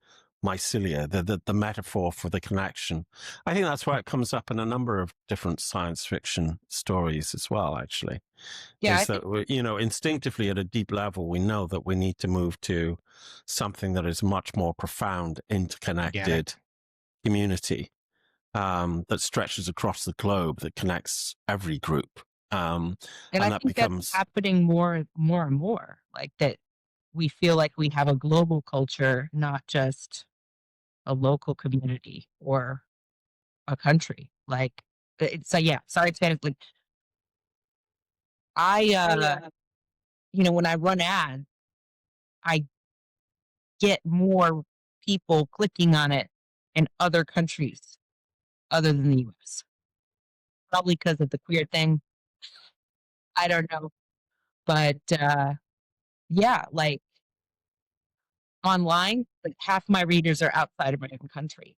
mycelia, the metaphor for the connection. I think that's why it comes up in a number of different science fiction stories as well. Actually, Yeah, is that you know, instinctively at a deep level, we know that we need to move to something that is much more profound, interconnected community that stretches across the globe, that connects every group. and And I that think becomes that's happening more and more. Like that, we feel like we have a global culture, not just a local community or a country. Like it's yeah, science fantasy. Like I, you know, when I run ads, I get more people clicking on it in other countries other than the US. Probably because of the queer thing. I don't know. But yeah, like online, like half my readers are outside of my own country.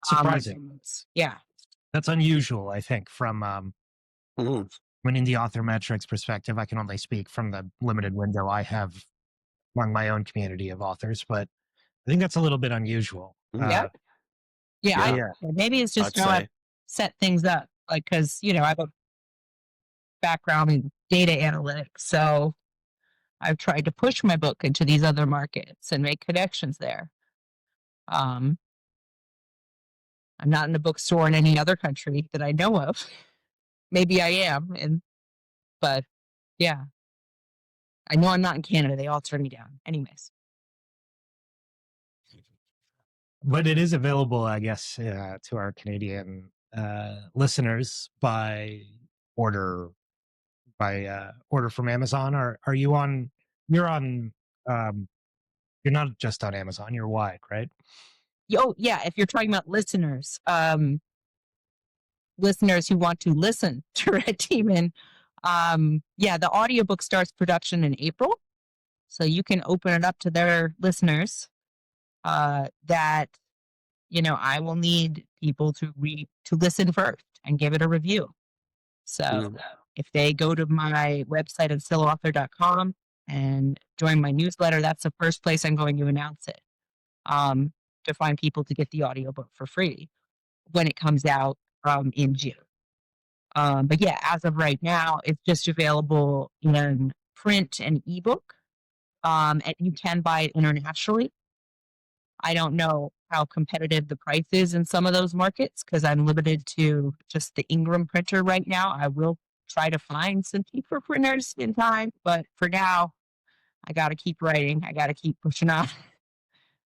Surprising. Yeah. That's unusual, I think, from Mhm. an indie author metrics perspective. I can only speak from the limited window I have among my own community of authors, but I think that's a little bit unusual. Yeah. Yeah. Yeah. Maybe it's I'd just how I say. set things up. Like, because, you know, I have a background in data analytics. So I've tried to push my book into these other markets and make connections there. I'm not in a bookstore in any other country that I know of. Maybe I am, but yeah, I know I'm not in Canada. They all turn me down. Anyways. But it is available, I guess, to our Canadian listeners by order order from Amazon. Are you on? You're on. Um, you're not just on Amazon. You're wide, right? Oh yeah, if you're talking about listeners, listeners who want to listen to Red Demon, yeah, the audiobook starts production in April, so you can open it up to their listeners. That I will need people to listen first and give it a review. So if they go to my website at sillauthor.com and join my newsletter, that's the first place I'm going to announce it. To find people to get the audiobook for free when it comes out in June. But yeah, as of right now, it's just available in print and ebook. And you can buy it internationally. I don't know how competitive the price is in some of those markets because I'm limited to just the Ingram printer right now. I will try to find some cheaper printers in time, but for now, I got to keep writing. I got to keep pushing on.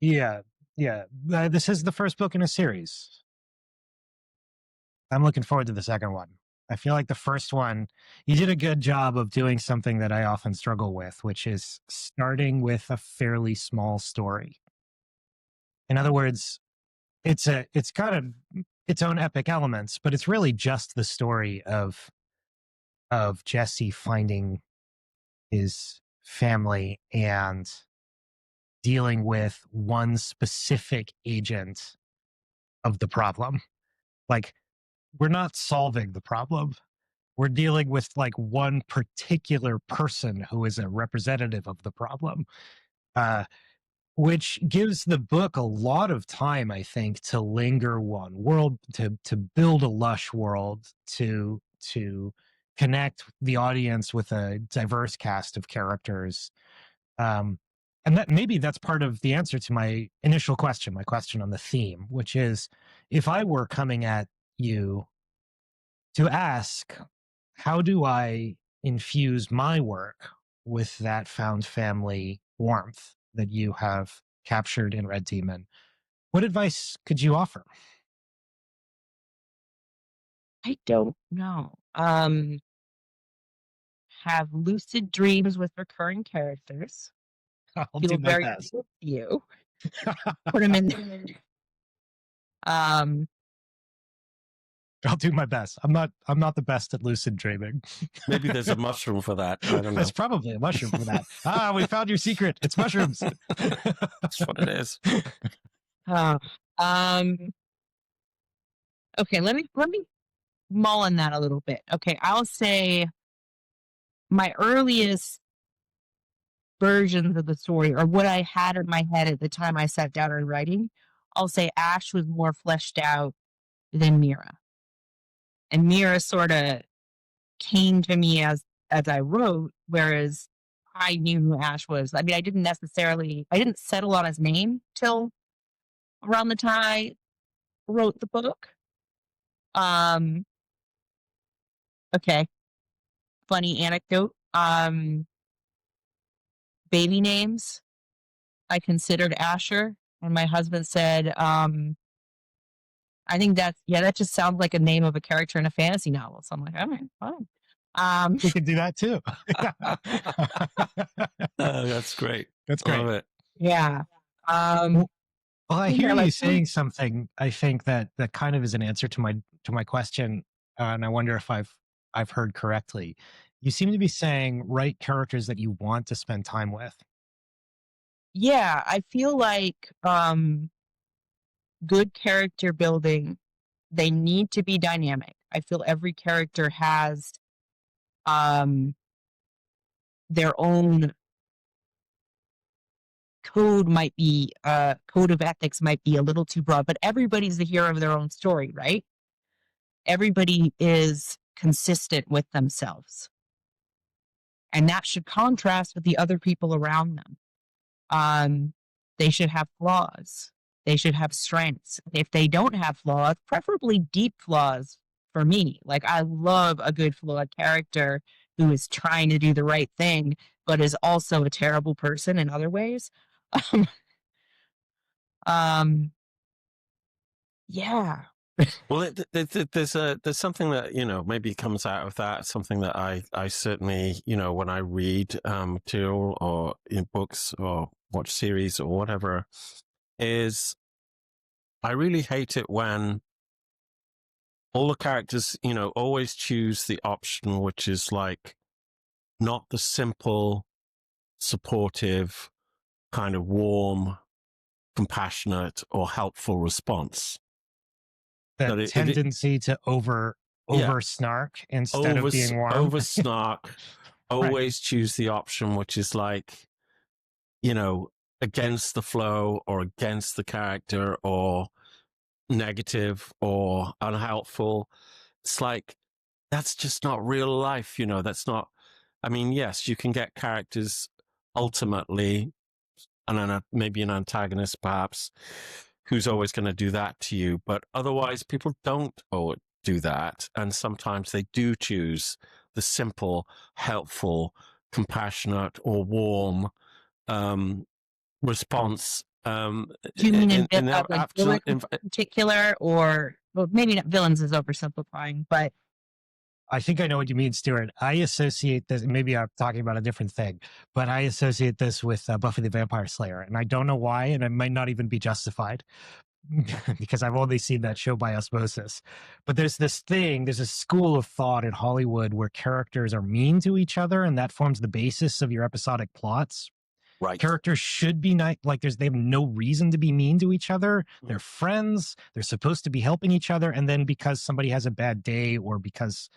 Yeah, yeah. This is the first book in a series. I'm looking forward to the second one. I feel like the first one, you did a good job of doing something that I often struggle with, which is starting with a fairly small story. In other words, it's kind of its own epic elements, but it's really just the story of Jesse finding his family and dealing with one specific agent of the problem. Like, we're not solving the problem. We're dealing with like one particular person who is a representative of the problem, uh, which gives the book a lot of time, I think, to linger one world, to build a lush world, to connect the audience with a diverse cast of characters. Um, and that maybe that's part of the answer to my initial question, my question on the theme, which is if I were coming at you to ask, how do I infuse my work with that found family warmth that you have captured in Red Demon? What advice could you offer? I don't know. Have lucid dreams with recurring characters. I'll do Feel my very best. good with you. Put them in there. Um, I'll do my best. I'm not the best at lucid dreaming. Maybe there's a mushroom for that. I don't know. There's probably a mushroom for that. We found your secret. It's mushrooms. That's what it is. uh, um, okay, let me mull on that a little bit. Okay, I'll say my earliest versions of the story or what I had in my head at the time I sat down and writing, I'll say Ash was more fleshed out than Mira. And Mira sort of came to me as I wrote, whereas I knew who Ash was. I mean, I didn't settle on his name till around the time I wrote the book. Um, okay. Funny anecdote. Baby names. I considered Asher, and my husband said, I think that just sounds like a name of a character in a fantasy novel. So I'm like, all right, fine. We could do that too. That's great. That's great. Love it. Yeah. Well, I hear you like, saying something. I think that kind of is an answer to my question, and I wonder if I've heard correctly. You seem to be saying write characters that you want to spend time with. yeah, I feel like good character building, they need to be dynamic. I feel every character has their own code of ethics might be a little too broad, but everybody's the hero of their own story, right? Everybody is consistent with themselves. And that should contrast with the other people around them. They should have flaws. They should have strengths. If they don't have flaws, preferably deep flaws for me. Like, I love a good flawed character who is trying to do the right thing, but is also a terrible person in other ways. um, yeah. Well, there's something that maybe comes out of that. Something that I certainly when I read material or in books or watch series or whatever, is I really hate it when all the characters always choose the option which is like not the simple, supportive, kind of warm, compassionate, or helpful response. That That tendency to over Yeah. snark instead of being warm. over snark, Right. always choose the option which is like, against the flow or against the character or negative or unhelpful. It's like, that's just not real life, that's not, I mean, yes, you can get characters ultimately, and maybe an antagonist perhaps, who's always going to do that to you. But otherwise, people don't do that. And sometimes they do choose the simple, helpful, compassionate, or warm response. Do you mean In their like absolute, villains in particular, or well, maybe not villains is oversimplifying, but I think I know what you mean, Stuart. I associate this, maybe I'm talking about a different thing, but I associate this with Buffy the Vampire Slayer. And I don't know why, and it might not even be justified because I've only seen that show by osmosis. But there's a school of thought in Hollywood where characters are mean to each other, and that forms the basis of your episodic plots. right. Characters should be nice. Like they have no reason to be mean to each other. They're friends. They're supposed to be helping each other. And then because somebody has a bad day or because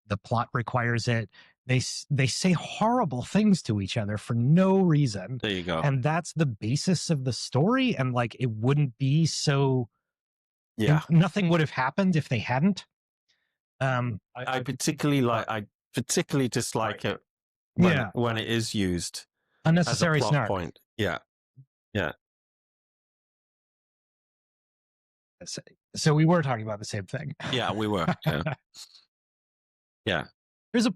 the plot requires it, they say horrible things to each other for no reason. There you go. And that's the basis of the story. And like, it wouldn't be so, nothing would have happened if they hadn't. I particularly dislike it when it is used unnecessary as a plot snark point. Yeah. So we were talking about the same thing. Yeah, we were. Yeah. Yeah.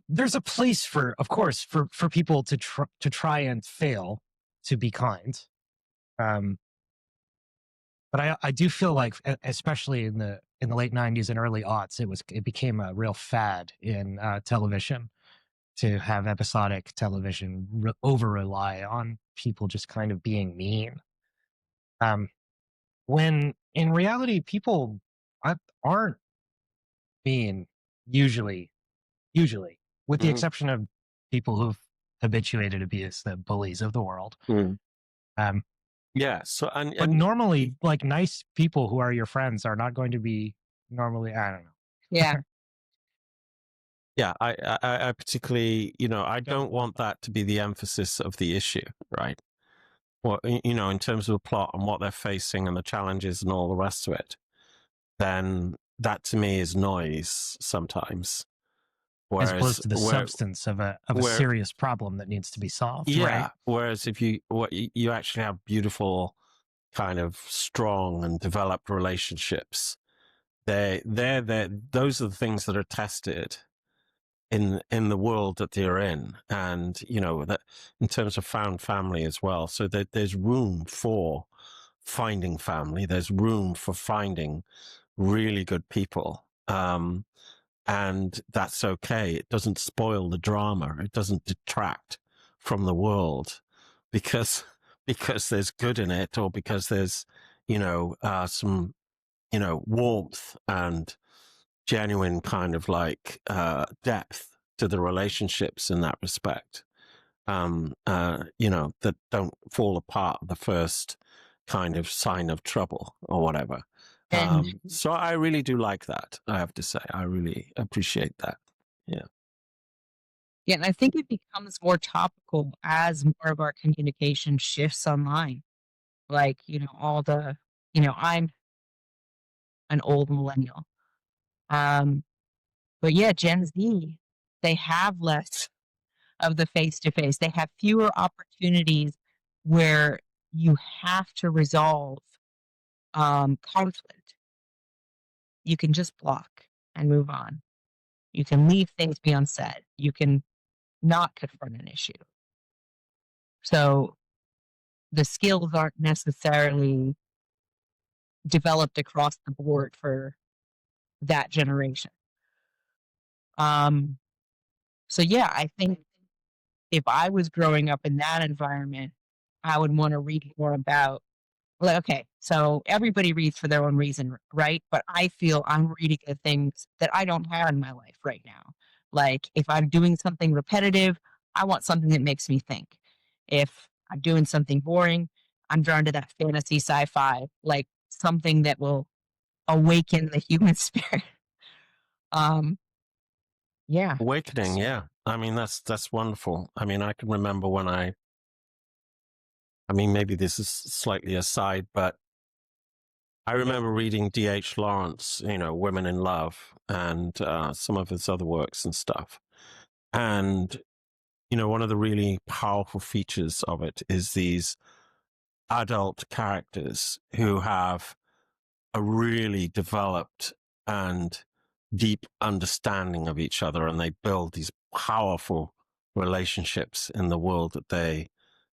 There's a place for, of course, for people to try and fail to be kind. But I do feel like, especially in the late '90s and early aughts, it became a real fad in television to have episodic television over rely on people just kind of being mean. When in reality, people aren't mean usually, with the exception of people who've habituated abuse, the bullies of the world. Yeah. So but normally, like nice people who are your friends are not going to be normally. I don't know. yeah. Yeah, I particularly, I don't want that to be the emphasis of the issue, right? Well, in terms of the plot and what they're facing and the challenges and all the rest of it, then that to me is noise sometimes. As opposed to the substance of a serious problem that needs to be solved. Yeah. Right? Whereas if you actually have beautiful, kind of strong and developed relationships, those are the things that are tested in the world that they're in, and that in terms of found family as well, so that there's room for finding family, there's room for finding really good people, and that's okay. It doesn't spoil the drama, it doesn't detract from the world because there's good in it, or because there's some warmth and genuine kind of like depth to the relationships in that respect, that don't fall apart the first kind of sign of trouble or whatever. So I really do like that, I have to say. I really appreciate that. Yeah. Yeah, and I think it becomes more topical as more of our communication shifts online. Like, all the, I'm an old millennial. But yeah, Gen Z, they have less of the face to face. They have fewer opportunities where you have to resolve conflict, you can just block and move on. You can leave things be unsaid. You can not confront an issue. So the skills aren't necessarily developed across the board for that generation. Um, so yeah, I think if I was growing up in that environment, I would want to read more about, like, okay, so everybody reads for their own reason, right? But I feel I'm reading the things that I don't have in my life right now. Like if I'm doing something repetitive, I want something that makes me think. If I'm doing something boring, I'm drawn to that fantasy sci-fi, like something that will awaken the human spirit. Um, yeah. Awakening, yeah. I mean, that's wonderful. I mean, I can remember when I mean, maybe this is slightly aside, but I remember reading D.H. Lawrence, Women in Love, and some of his other works and stuff. And, one of the really powerful features of it is these adult characters who have a really developed and deep understanding of each other, and they build these powerful relationships in the world that they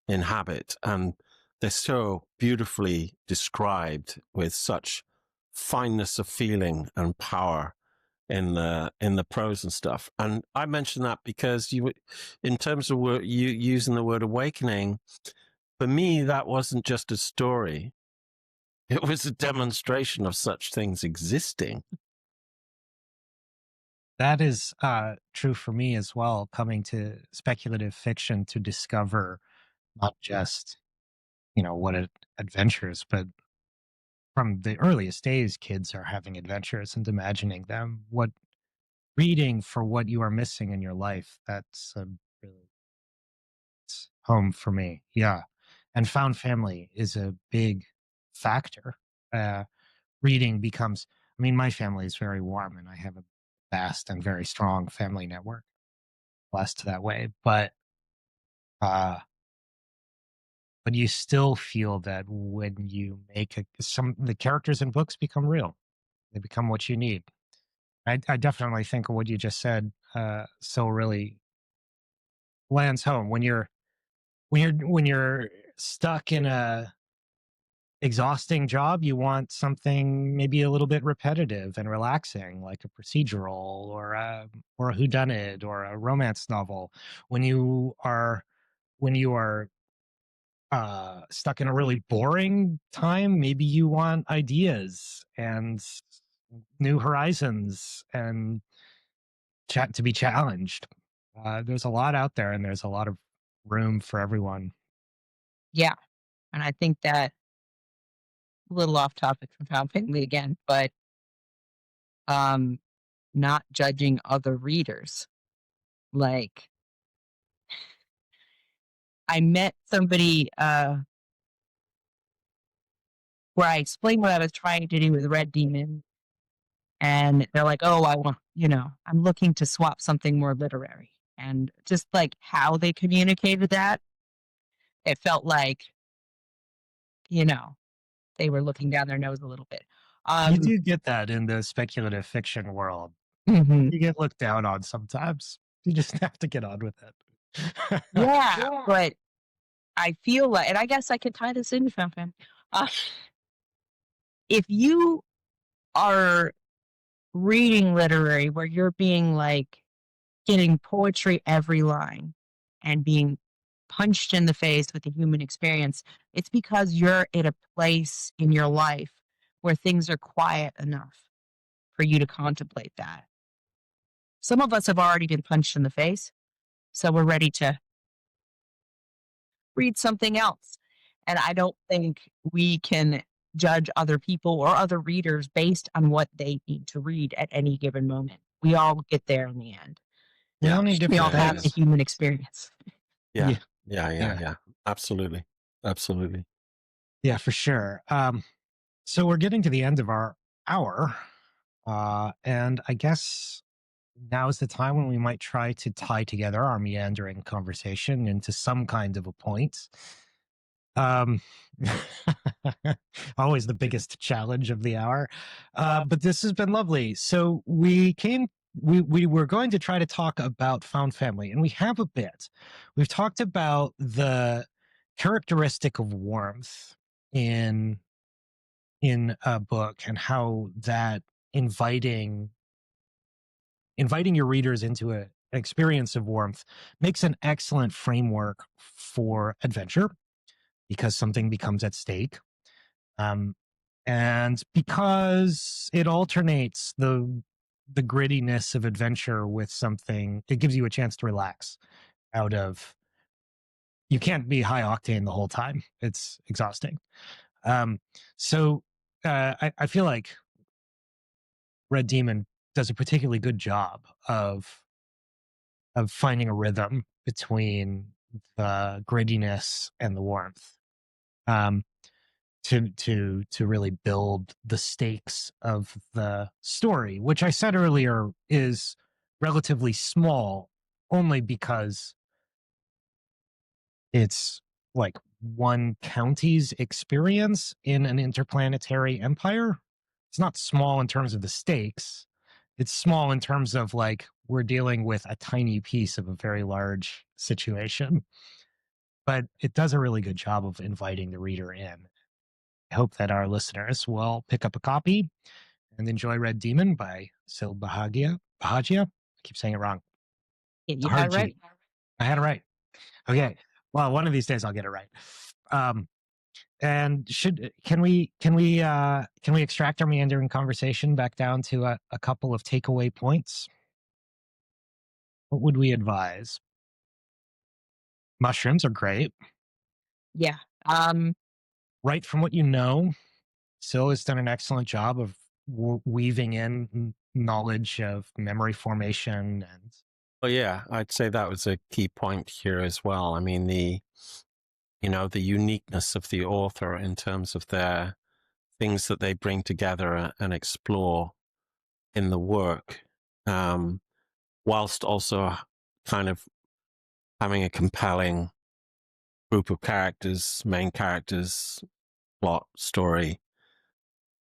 inhabit, and they're so beautifully described with such fineness of feeling and power in the prose and stuff. And I mention that because in terms of you using the word awakening, for me that wasn't just a story, it was a demonstration of such things existing. That is true for me as well, coming to speculative fiction to discover not just, what adventures, but from the earliest days, kids are having adventures and imagining them. What reading for what you are missing in your life, that's a really it's home for me. Yeah. And found family is a big factor. Uh, Reading becomes, I mean, my family is very warm and I have a vast and very strong family network, blessed that way. Uh, but you still feel that when you make the characters in books become real, they become what you need. I definitely think what you just said so really lands home when you're stuck in a exhausting job, you want something maybe a little bit repetitive and relaxing, like a procedural or a whodunit or a romance novel. When you are stuck in a really boring time, maybe you want ideas and new horizons and chat to be challenged. There's a lot out there, and there's a lot of room for everyone. Yeah. And I think that a little off topic from Tom Finley again, but um, not judging other readers. Like I met somebody where I explained what I was trying to do with Red Demon, and they're like, "Oh, I want, I'm looking to swap something more literary." And just like how they communicated that, it felt like, you know, they were looking down their nose a little bit. You Um, do get that in the speculative fiction world. mhm. You get looked down on sometimes. You just have to get on with it. Yeah, but I feel like, and I guess I could tie this into something. Uh, if you are reading literary where you're being like getting poetry every line and being punched in the face with the human experience, it's because you're at a place in your life where things are quiet enough for you to contemplate that. Some of us have already been punched in the face, so we're ready to read something else. And I don't think we can judge other people or other readers based on what they need to read at any given moment. We all get there in the end. We all Yeah, need We different all have the things. human experience. yeah, Yeah, yeah, yeah. Absolutely, absolutely. yeah, for sure. So we're getting to the end of our hour, and I guess now is the time when we might try to tie together our meandering conversation into some kind of a point. Um, always the biggest challenge of the hour. But this has been lovely. So we were going to try to talk about found family, and we have a bit. We've talked about the characteristic of warmth in in a book and how that inviting inviting your readers into an experience of warmth makes an excellent framework for adventure because something becomes at stake. Um, and because it alternates the grittiness of adventure with something, it gives you a chance to relax out of. You can't be high octane the whole time; it's exhausting. Um, so I feel like Red Demon does a particularly good job of finding a rhythm between the grittiness and the warmth. Um, to really build the stakes of the story, which I said earlier is relatively small, only because it's like one county's experience in an interplanetary empire. It's not small in terms of the stakes. It's small in terms of like we're dealing with a tiny piece of a very large situation, but it does a really good job of inviting the reader in. I hope that our listeners will pick up a copy and enjoy Red Demon by Sill Bihagia. Bihagia? I keep saying it wrong. Yeah, It's a you had hard it right. G. I had it right. Okay. Well, one of these days I'll get it right. Um, and should can we extract our meandering conversation back down to a couple of takeaway points? What would we advise? Mushrooms are great. Yeah. Um, Right from what you know, Sill has done an excellent job of weaving in knowledge of memory formation and Well, yeah, I'd say that was a key point here as well. I mean, the uniqueness of the author in terms of their things that they bring together and explore in the work, um, whilst also kind of having a compelling group of characters, main characters, plot, story,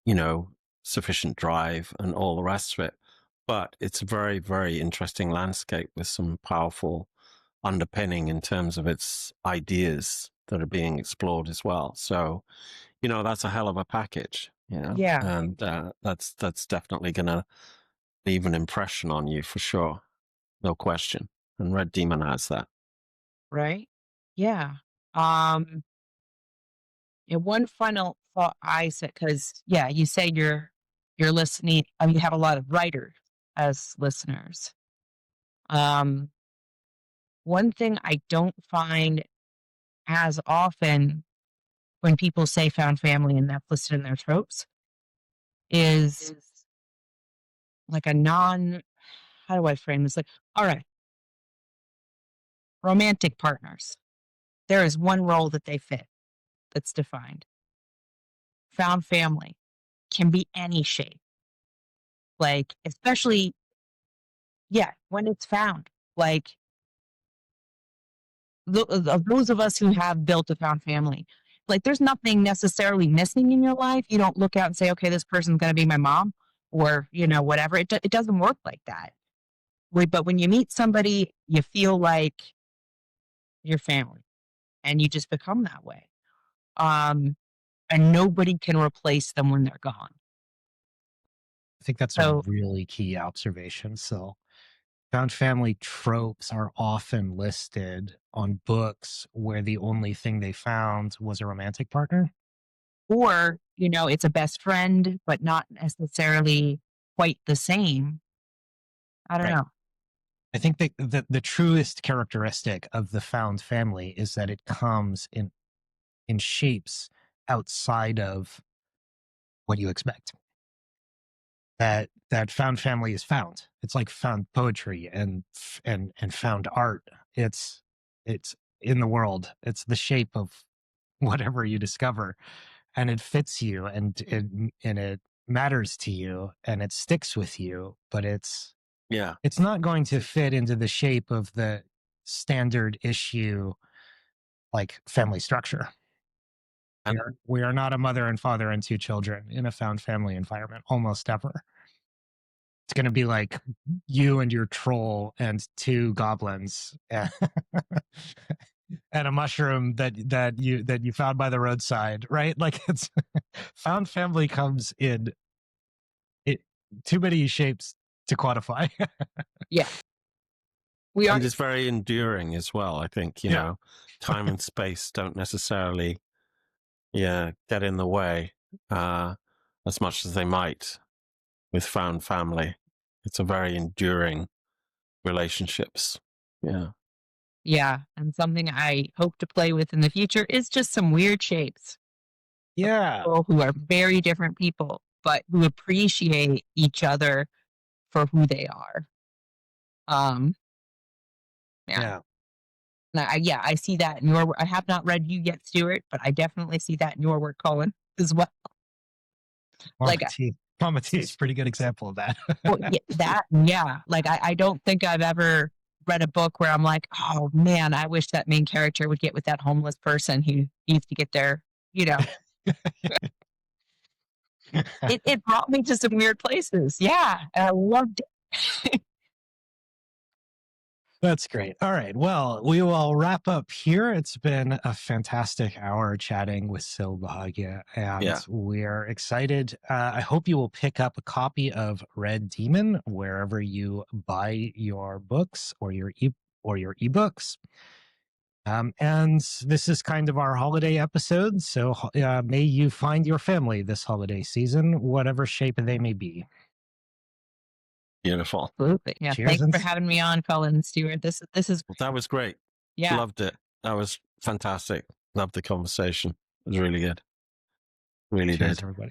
you know, sufficient drive and all the rest of it. But it's a very, very interesting landscape with some powerful underpinning in terms of its ideas that are being explored as well. So, that's a hell of a package, yeah. and that's definitely going to leave an impression on you for sure, no question. And Red Demon has that. Right. Yeah. Um, and one final thought I said, because yeah, you say you're listening. I mean, you have a lot of writers as listeners. Um, one thing I don't find as often when people say found family and that's listed in their tropes is like a non, how do I frame this? Like, all right, romantic partners. There is one role that they fit that's defined. Found family can be any shape. Like, especially, yeah, when it's found. Like, those of us who have built a found family, like, there's nothing necessarily missing in your life. You don't look out and say, okay, this person's going to be my mom or, whatever. It doesn't work like that. But when you meet somebody, you feel like your family and you just become that way. Um, and nobody can replace them when they're gone. I think that's a So, really key observation. So, found family tropes are often listed on books where the only thing they found was a romantic partner. or, it's a best friend, but not necessarily quite the same. I don't Right. know. I think that the truest characteristic of the found family is that it comes in shapes outside of what you expect. That found family is found. It's like found poetry and found art. It's in the world. It's the shape of whatever you discover, and it fits you, and it matters to you, and it sticks with you. But Yeah. it's not going to fit into the shape of the standard issue like family structure. And We are not a mother and father and two children in a found family environment, almost ever. It's going to be like you and your troll and two goblins and, and a mushroom that you found by the roadside, right? Like it's found family comes in it too many shapes to quantify. Yeah. We are. and it's very enduring as well. I think, you Yeah. know, time and space don't necessarily, get in the way as much as they might with found family. It's a very enduring relationships. Yeah. Yeah. And something I hope to play with in the future is just some weird shapes. Yeah. People who are very different people, but who appreciate each other for who they are. Yeah. Yeah. I see that in your work. I have not read you yet, Stuart, but I definitely see that in your work, Colin, as well. Mama Like, T. Mama T is a pretty good example of that. well, yeah. Like, I don't think I've ever read a book where I'm like, oh man, I wish that main character would get with that homeless person who needs to get there. You know, it brought me to some weird places. Yeah. And I loved it. That's great. All right. Well, we will wrap up here. It's been a fantastic hour chatting with Sill Bihagia, and Yeah. we're excited. I hope you will pick up a copy of Red Demon wherever you buy your books or your ebooks. And this is kind of our holiday episode. So may you find your family this holiday season, whatever shape they may be. Beautiful. Absolutely. Yeah. Cheers, Thanks and for having me on, Colin and Stuart. This is That was great. yeah. Loved it. That was fantastic. Loved the conversation. It was really good. Really cheers, did. everybody.